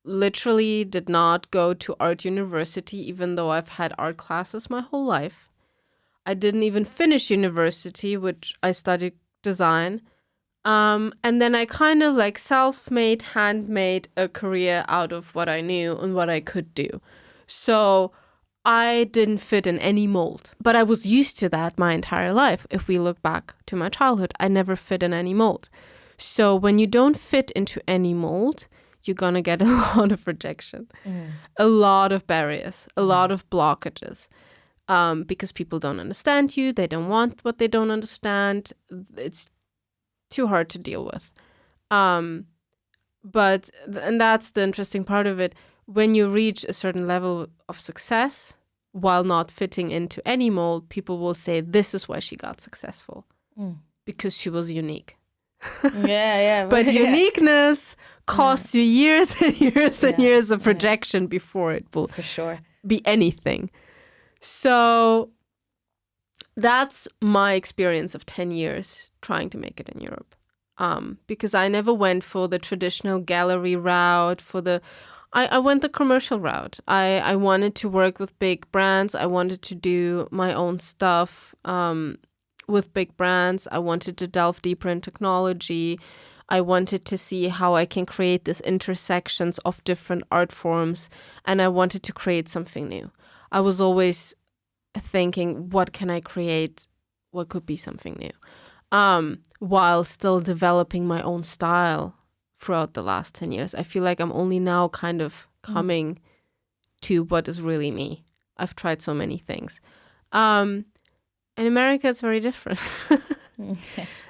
literally did not go to art university, even though I've had art classes my whole life. I didn't even finish university, which I studied design. And then I kind of like self-made, handmade a career out of what I knew and what I could do. So I didn't fit in any mold, but I was used to that my entire life. If we look back to my childhood, I never fit in any mold. So when you don't fit into any mold, you're going to get a lot of rejection, a lot of barriers, a lot of blockages, because people don't understand you. They don't want what they don't understand. It's too hard to deal with. And that's the interesting part of it. When you reach a certain level of success, while not fitting into any mold, people will say, this is why she got successful, because she was unique. Yeah. But uniqueness costs you years and years and years of rejection before it will for sure be anything. So that's my experience of 10 years trying to make it in Europe. Because I never went for the traditional gallery route, I went the commercial route. I wanted to work with big brands. I wanted to do my own stuff with big brands. I wanted to delve deeper in technology. I wanted to see how I can create these intersections of different art forms, and I wanted to create something new. I was always thinking, what can I create? What could be something new? While still developing my own style throughout the last 10 years. I feel like I'm only now kind of coming to what is really me. I've tried so many things. In America, it's very different.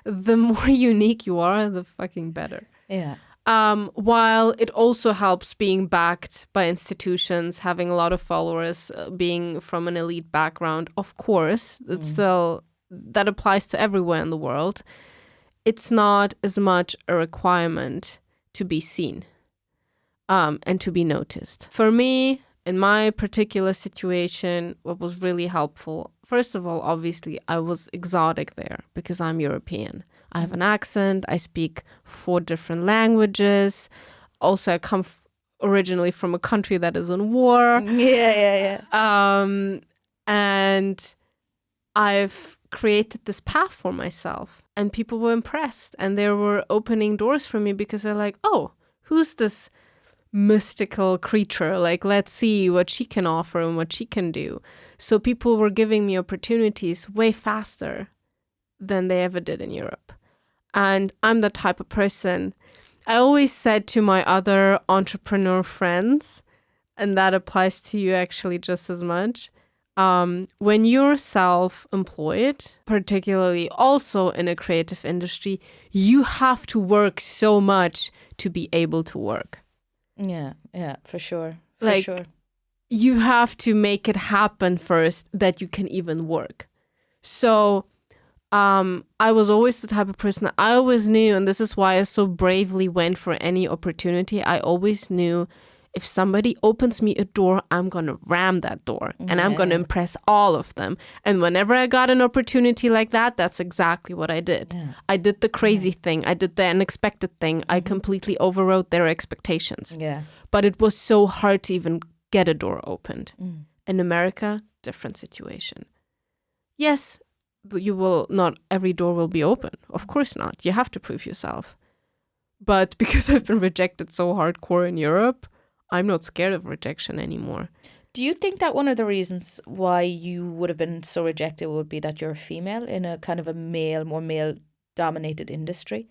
The more unique you are, the fucking better. Yeah. While it also helps being backed by institutions, having a lot of followers, being from an elite background, of course, it's still, that applies to everywhere in the world. It's not as much a requirement to be seen and to be noticed. For me, in my particular situation, what was really helpful, first of all, obviously, I was exotic there because I'm European. I have an accent. I speak 4 different languages. Also, I come originally from a country that is in war. Yeah. And I've created this path for myself, and people were impressed, and they were opening doors for me because they're like, oh, who's this mystical creature? Like, let's see what she can offer and what she can do. So people were giving me opportunities way faster than they ever did in Europe. And I'm the type of person, I always said to my other entrepreneur friends, and that applies to you actually just as much, when you're self-employed, particularly also in a creative industry, you have to work so much to be able to work. Yeah, for sure. You have to make it happen first that you can even work. So I was always the type of person that I always knew, and this is why I so bravely went for any opportunity. I always knew if somebody opens me a door, I'm going to ram that door and I'm going to impress all of them. And whenever I got an opportunity like that, that's exactly what I did. Yeah. I did the crazy thing. I did the unexpected thing. I completely overrode their expectations. Yeah. But it was so hard to even get a door opened. In America, different situation. Yes, not every door will be open. Of course not. You have to prove yourself. But because I've been rejected so hardcore in Europe, I'm not scared of rejection anymore. Do you think that one of the reasons why you would have been so rejected would be that you're a female in a kind of a more male-dominated industry?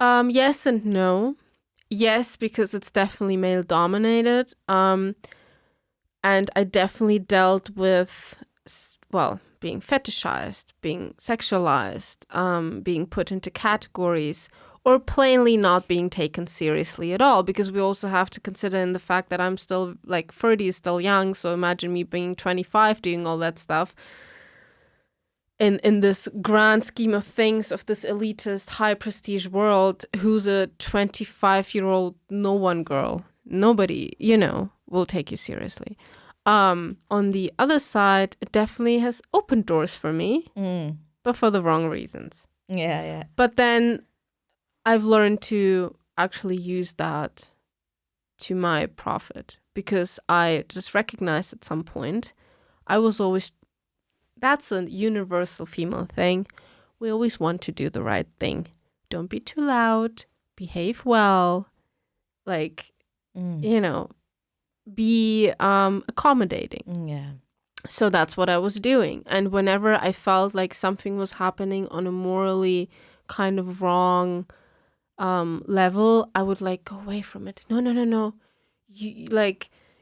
Yes and no. Yes, because it's definitely male-dominated. And I definitely dealt with, being fetishized, being sexualized, being put into categories, or plainly not being taken seriously at all, because we also have to consider in the fact that I'm still, 30 is still young, so imagine me being 25 doing all that stuff. In this grand scheme of things, of this elitist, high prestige world, who's a 25-year-old no-one girl? Nobody, will take you seriously. On the other side, it definitely has opened doors for me, but for the wrong reasons. Yeah. But then I've learned to actually use that to my profit, because I just recognized at some point, that's a universal female thing. We always want to do the right thing. Don't be too loud, behave well, be accommodating. Yeah. So that's what I was doing. And whenever I felt like something was happening on a morally kind of wrong level, I would like go away from it. No.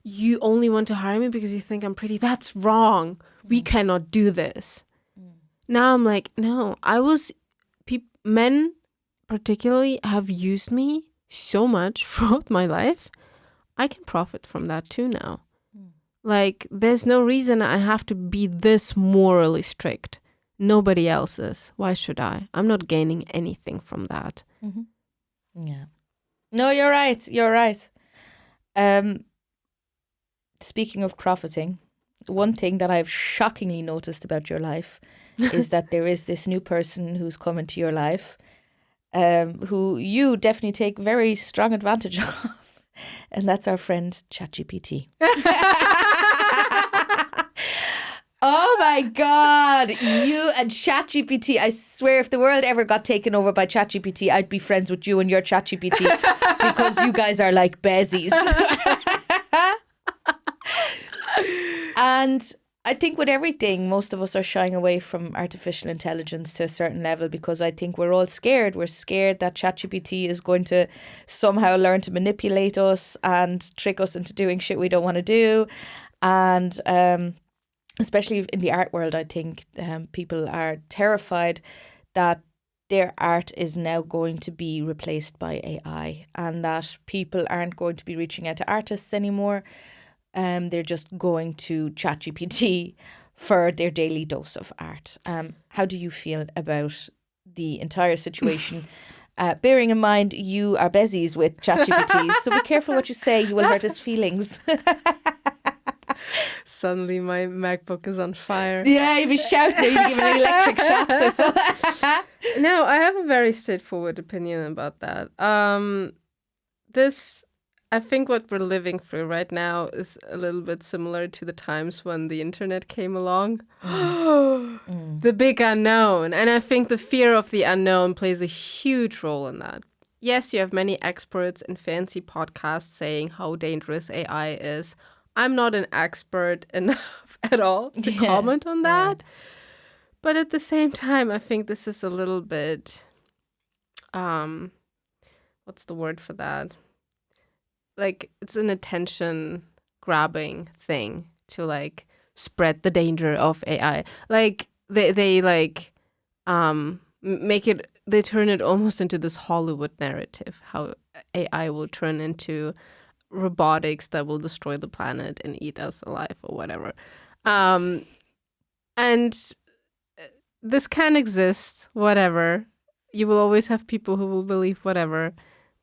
You only want to hire me because you think I'm pretty. That's wrong. We cannot do this. Now I'm like, no, men particularly have used me so much throughout my life. I can profit from that too now. Like, there's no reason I have to be this morally strict. Nobody else is. Why should I? I'm not gaining anything from that. Yeah. No, you're right. You're right. Speaking of profiting, one thing that I've shockingly noticed about your life is that there is this new person who's come into your life, who you definitely take very strong advantage of. And that's our friend ChatGPT. Oh my God, you and ChatGPT. I swear if the world ever got taken over by ChatGPT, I'd be friends with you and your ChatGPT because you guys are like bezies. And I think with everything, most of us are shying away from artificial intelligence to a certain level because I think we're all scared. We're scared that ChatGPT is going to somehow learn to manipulate us and trick us into doing shit we don't want to do. And especially in the art world, I think people are terrified that their art is now going to be replaced by AI and that people aren't going to be reaching out to artists anymore. They're just going to ChatGPT for their daily dose of art. How do you feel about the entire situation? Bearing in mind you are bezies with ChatGPT, so be careful what you say. You will hurt his feelings. Suddenly my MacBook is on fire. Yeah, you'd be shouting. You'd give it electric shocks or so. No, I have a very straightforward opinion about that. I think what we're living through right now is a little bit similar to the times when the internet came along. The big unknown. And I think the fear of the unknown plays a huge role in that. Yes, you have many experts and fancy podcasts saying how dangerous AI is. I'm not an expert enough at all to comment on that. Yeah. But at the same time, I think this is a little bit, what's the word for that? Like, it's an attention grabbing thing to like spread the danger of AI. Like they like make it, they turn it almost into this Hollywood narrative, how AI will turn into robotics that will destroy the planet and eat us alive or whatever. And this can exist, whatever. You will always have people who will believe whatever.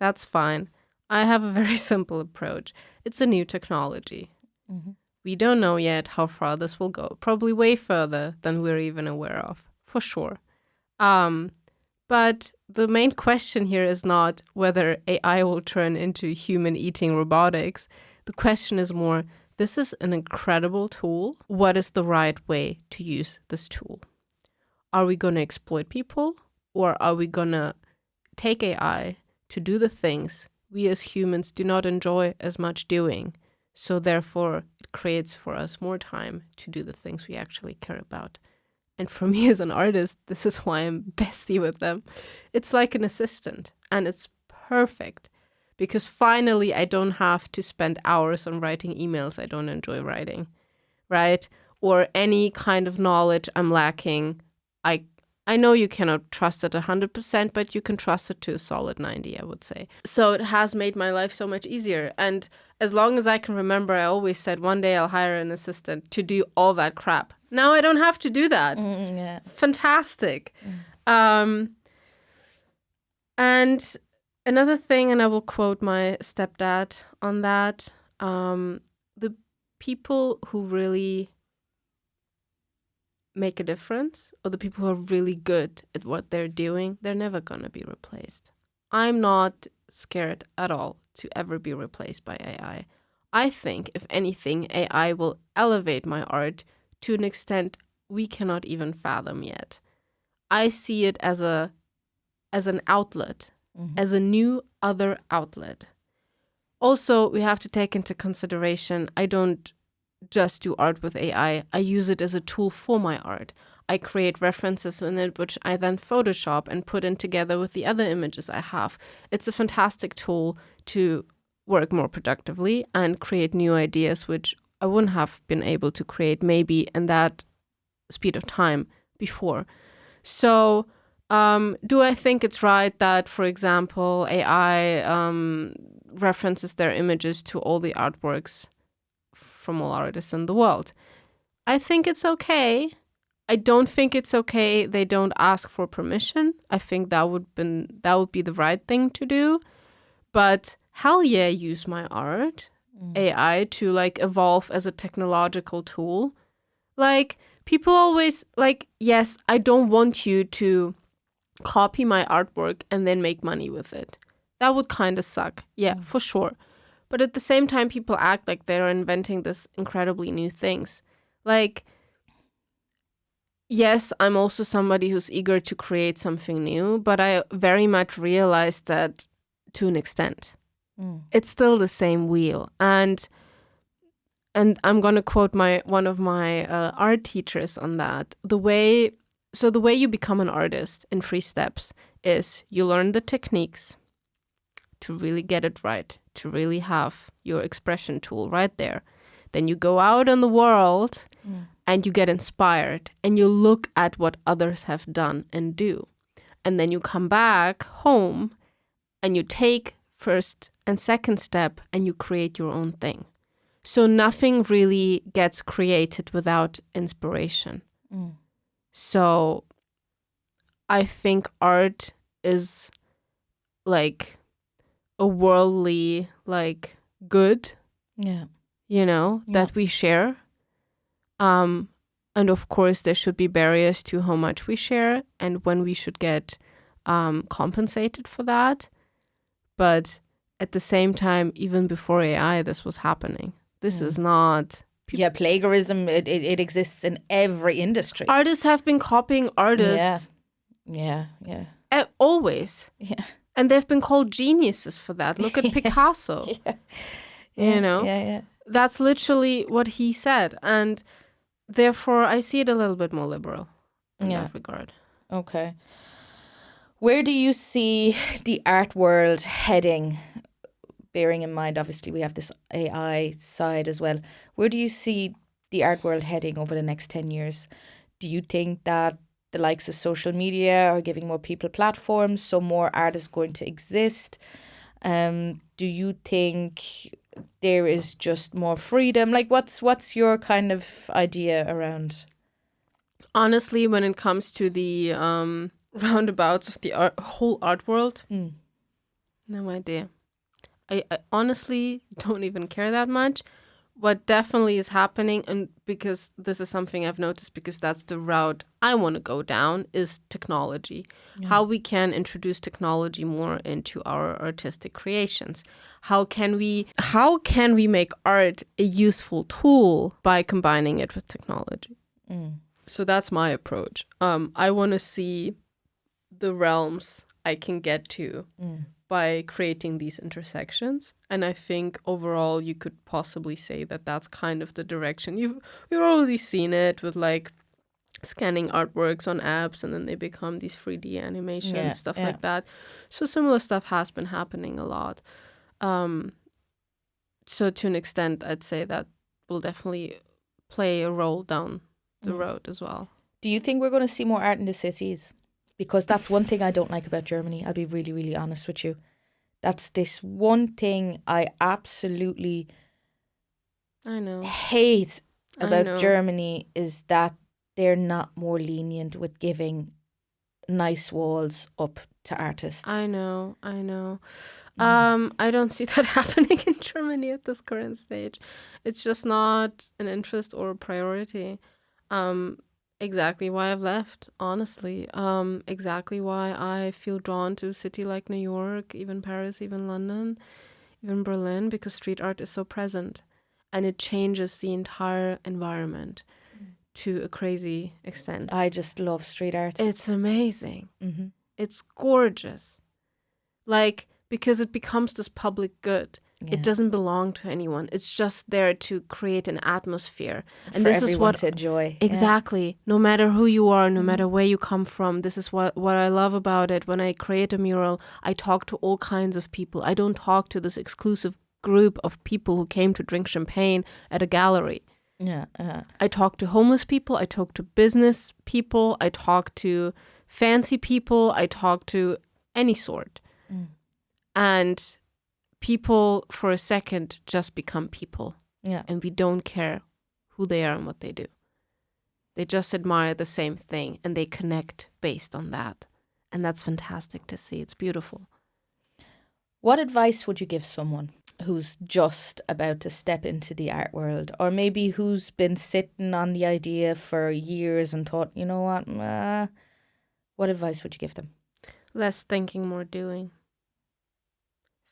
That's fine. I have a very simple approach. It's a new technology. We don't know yet how far this will go. Probably way further than we're even aware of, for sure. But the main question here is not whether AI will turn into human-eating robotics. The question is more, this is an incredible tool. What is the right way to use this tool? Are we going to exploit people? Or are we going to take AI to do the things we as humans do not enjoy as much doing? So therefore, it creates for us more time to do the things we actually care about. And for me as an artist, this is why I'm bestie with them. It's like an assistant, and it's perfect because finally I don't have to spend hours on writing emails I don't enjoy writing, right? Or any kind of knowledge I'm lacking. I know you cannot trust it 100%, but you can trust it to a solid 90, I would say. So it has made my life so much easier. And as long as I can remember, I always said one day I'll hire an assistant to do all that crap. Now I don't have to do that. Yeah. Fantastic. And another thing, and I will quote my stepdad on that, the people who really make a difference, or the people who are really good at what they're doing, they're never going to be replaced. I'm not scared at all to ever be replaced by AI. I think, if anything, AI will elevate my art to an extent we cannot even fathom yet. I see it as an outlet, as a new other outlet. Also, we have to take into consideration, I don't just do art with AI. I use it as a tool for my art. I create references in it, which I then Photoshop and put in together with the other images I have. It's a fantastic tool to work more productively and create new ideas, which I wouldn't have been able to create maybe in that speed of time before. So do I think it's right that, for example, AI references their images to all the artworks from all artists in the world? I think it's okay. I don't think it's okay they don't ask for permission. I think that would be the right thing to do. But hell yeah, use my art, AI, to like evolve as a technological tool. Like, people always like, yes, I don't want you to copy my artwork and then make money with it. That would kind of suck. Yeah, for sure. But at the same time, people act like they're inventing this incredibly new things. Like, yes, I'm also somebody who's eager to create something new, but I very much realized that to an extent. It's still the same wheel. And I'm going to quote one of my art teachers on that. The way you become an artist in 3 steps is you learn the techniques to really get it right, to really have your expression tool right there. Then you go out in the world and you get inspired and you look at what others have done and do. And then you come back home and you take first and second step and you create your own thing. So nothing really gets created without inspiration. So I think art is like a worldly like good, that we share. And of course, there should be barriers to how much we share and when we should get compensated for that. But at the same time, even before AI, this was happening. This is not... plagiarism, it exists in every industry. Artists have been copying artists. Yeah. Always. Yeah. And they've been called geniuses for that. Look at Picasso. Yeah. That's literally what he said. And therefore, I see it a little bit more liberal in that regard. Okay. Where do you see the art world heading? Bearing in mind, obviously, we have this AI side as well. Where do you see the art world heading over the next 10 years? Do you think that the likes of social media are giving more people platforms, so more art is going to exist? Do you think there is just more freedom? Like, what's your kind of idea around? Honestly, when it comes to the roundabouts of the whole art world, no idea. I honestly don't even care that much. What definitely is happening, and because this is something I've noticed, because that's the route I want to go down, is technology. Yeah. How we can introduce technology more into our artistic creations. How can we make art a useful tool by combining it with technology? So that's my approach. I want to see the realms I can get to by creating these intersections. And I think overall you could possibly say that that's kind of the direction. We've already seen it with like scanning artworks on apps and then they become these 3D animations, stuff like that. So similar stuff has been happening a lot. So to an extent, I'd say that will definitely play a role down the road as well. Do you think we're going to see more art in the cities? Because that's one thing I don't like about Germany. I'll be really, really honest with you. That's this one thing I absolutely hate about Germany, is that they're not more lenient with giving nice walls up to artists. I know. I don't see that happening in Germany at this current stage. It's just not an interest or a priority. Exactly why I've left, honestly. Exactly why I feel drawn to a city like New York, even Paris, even London, even Berlin, because street art is so present and it changes the entire environment to a crazy extent. I just love street art. It's amazing. It's gorgeous. Like, because it becomes this public good. It doesn't belong to anyone. It's just there to create an atmosphere. And For this is everyone what to enjoy. exactly. No matter who you are, no matter where you come from, this is what I love about it. When I create a mural, I talk to all kinds of people. I don't talk to this exclusive group of people who came to drink champagne at a gallery. Yeah. I talk to homeless people. I talk to business people. I talk to fancy people. I talk to any sort. And people for a second just become people. Yeah. And we don't care who they are and what they do. They just admire the same thing and they connect based on that. And that's fantastic to see. It's beautiful. What advice would you give someone who's just about to step into the art world, or maybe who's been sitting on the idea for years and thought, you know what advice would you give them? Less thinking, more doing.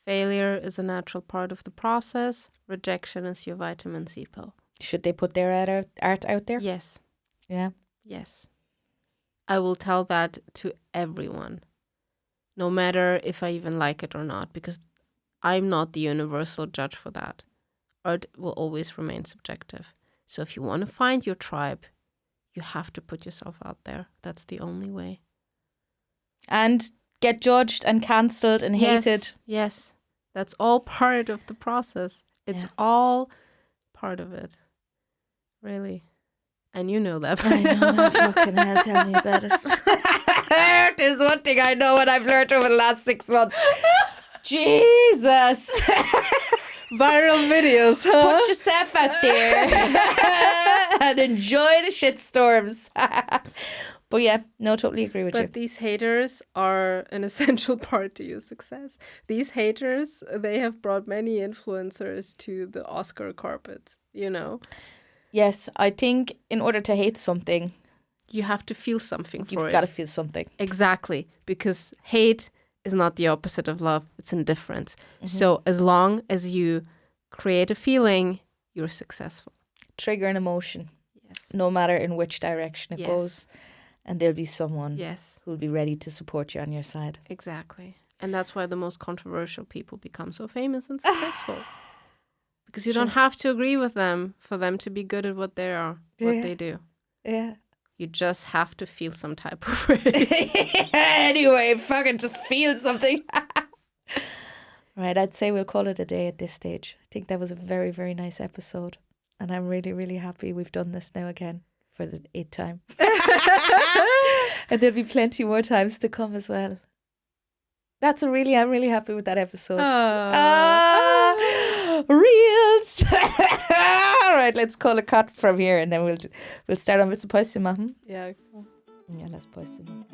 Failure is a natural part of the process. Rejection is your vitamin C pill. Should they put their art out there? Yes. Yeah. Yes. I will tell that to everyone, no matter if I even like it or not, because I'm not the universal judge for that. Art will always remain subjective. So if you want to find your tribe, you have to put yourself out there. That's the only way. And get judged and cancelled and hated. Yes. That's all part of the process. It's all part of it. Really. And you know that. I know that. Fucking hell, tell me about it. There's one thing I know and I've learned over the last 6 months. Jesus. Viral videos, huh? Put yourself out there and enjoy the shitstorms. But yeah, no, totally agree with you. But these haters are an essential part to your success. These haters, they have brought many influencers to the Oscar carpet, you know? Yes, I think in order to hate something, you have to feel something for it. You've got to feel something. Exactly, because hate is not the opposite of love. It's indifference. So as long as you create a feeling, you're successful. Trigger an emotion. Yes. No matter in which direction it goes. And there'll be someone who'll be ready to support you on your side. Exactly. And that's why the most controversial people become so famous and successful. Because you don't have to agree with them for them to be good at what they are, what they do. Yeah. You just have to feel some type of way. Anyway, fucking just feel something. Right, I'd say we'll call it a day at this stage. I think that was a very, very nice episode. And I'm really, really happy we've done this now again for the 8th time. And there'll be plenty more times to come as well. I'm really happy with that episode. Reels. All right, let's call a cut from here and then we'll start on with some poison, Yeah. Yeah, let's poison.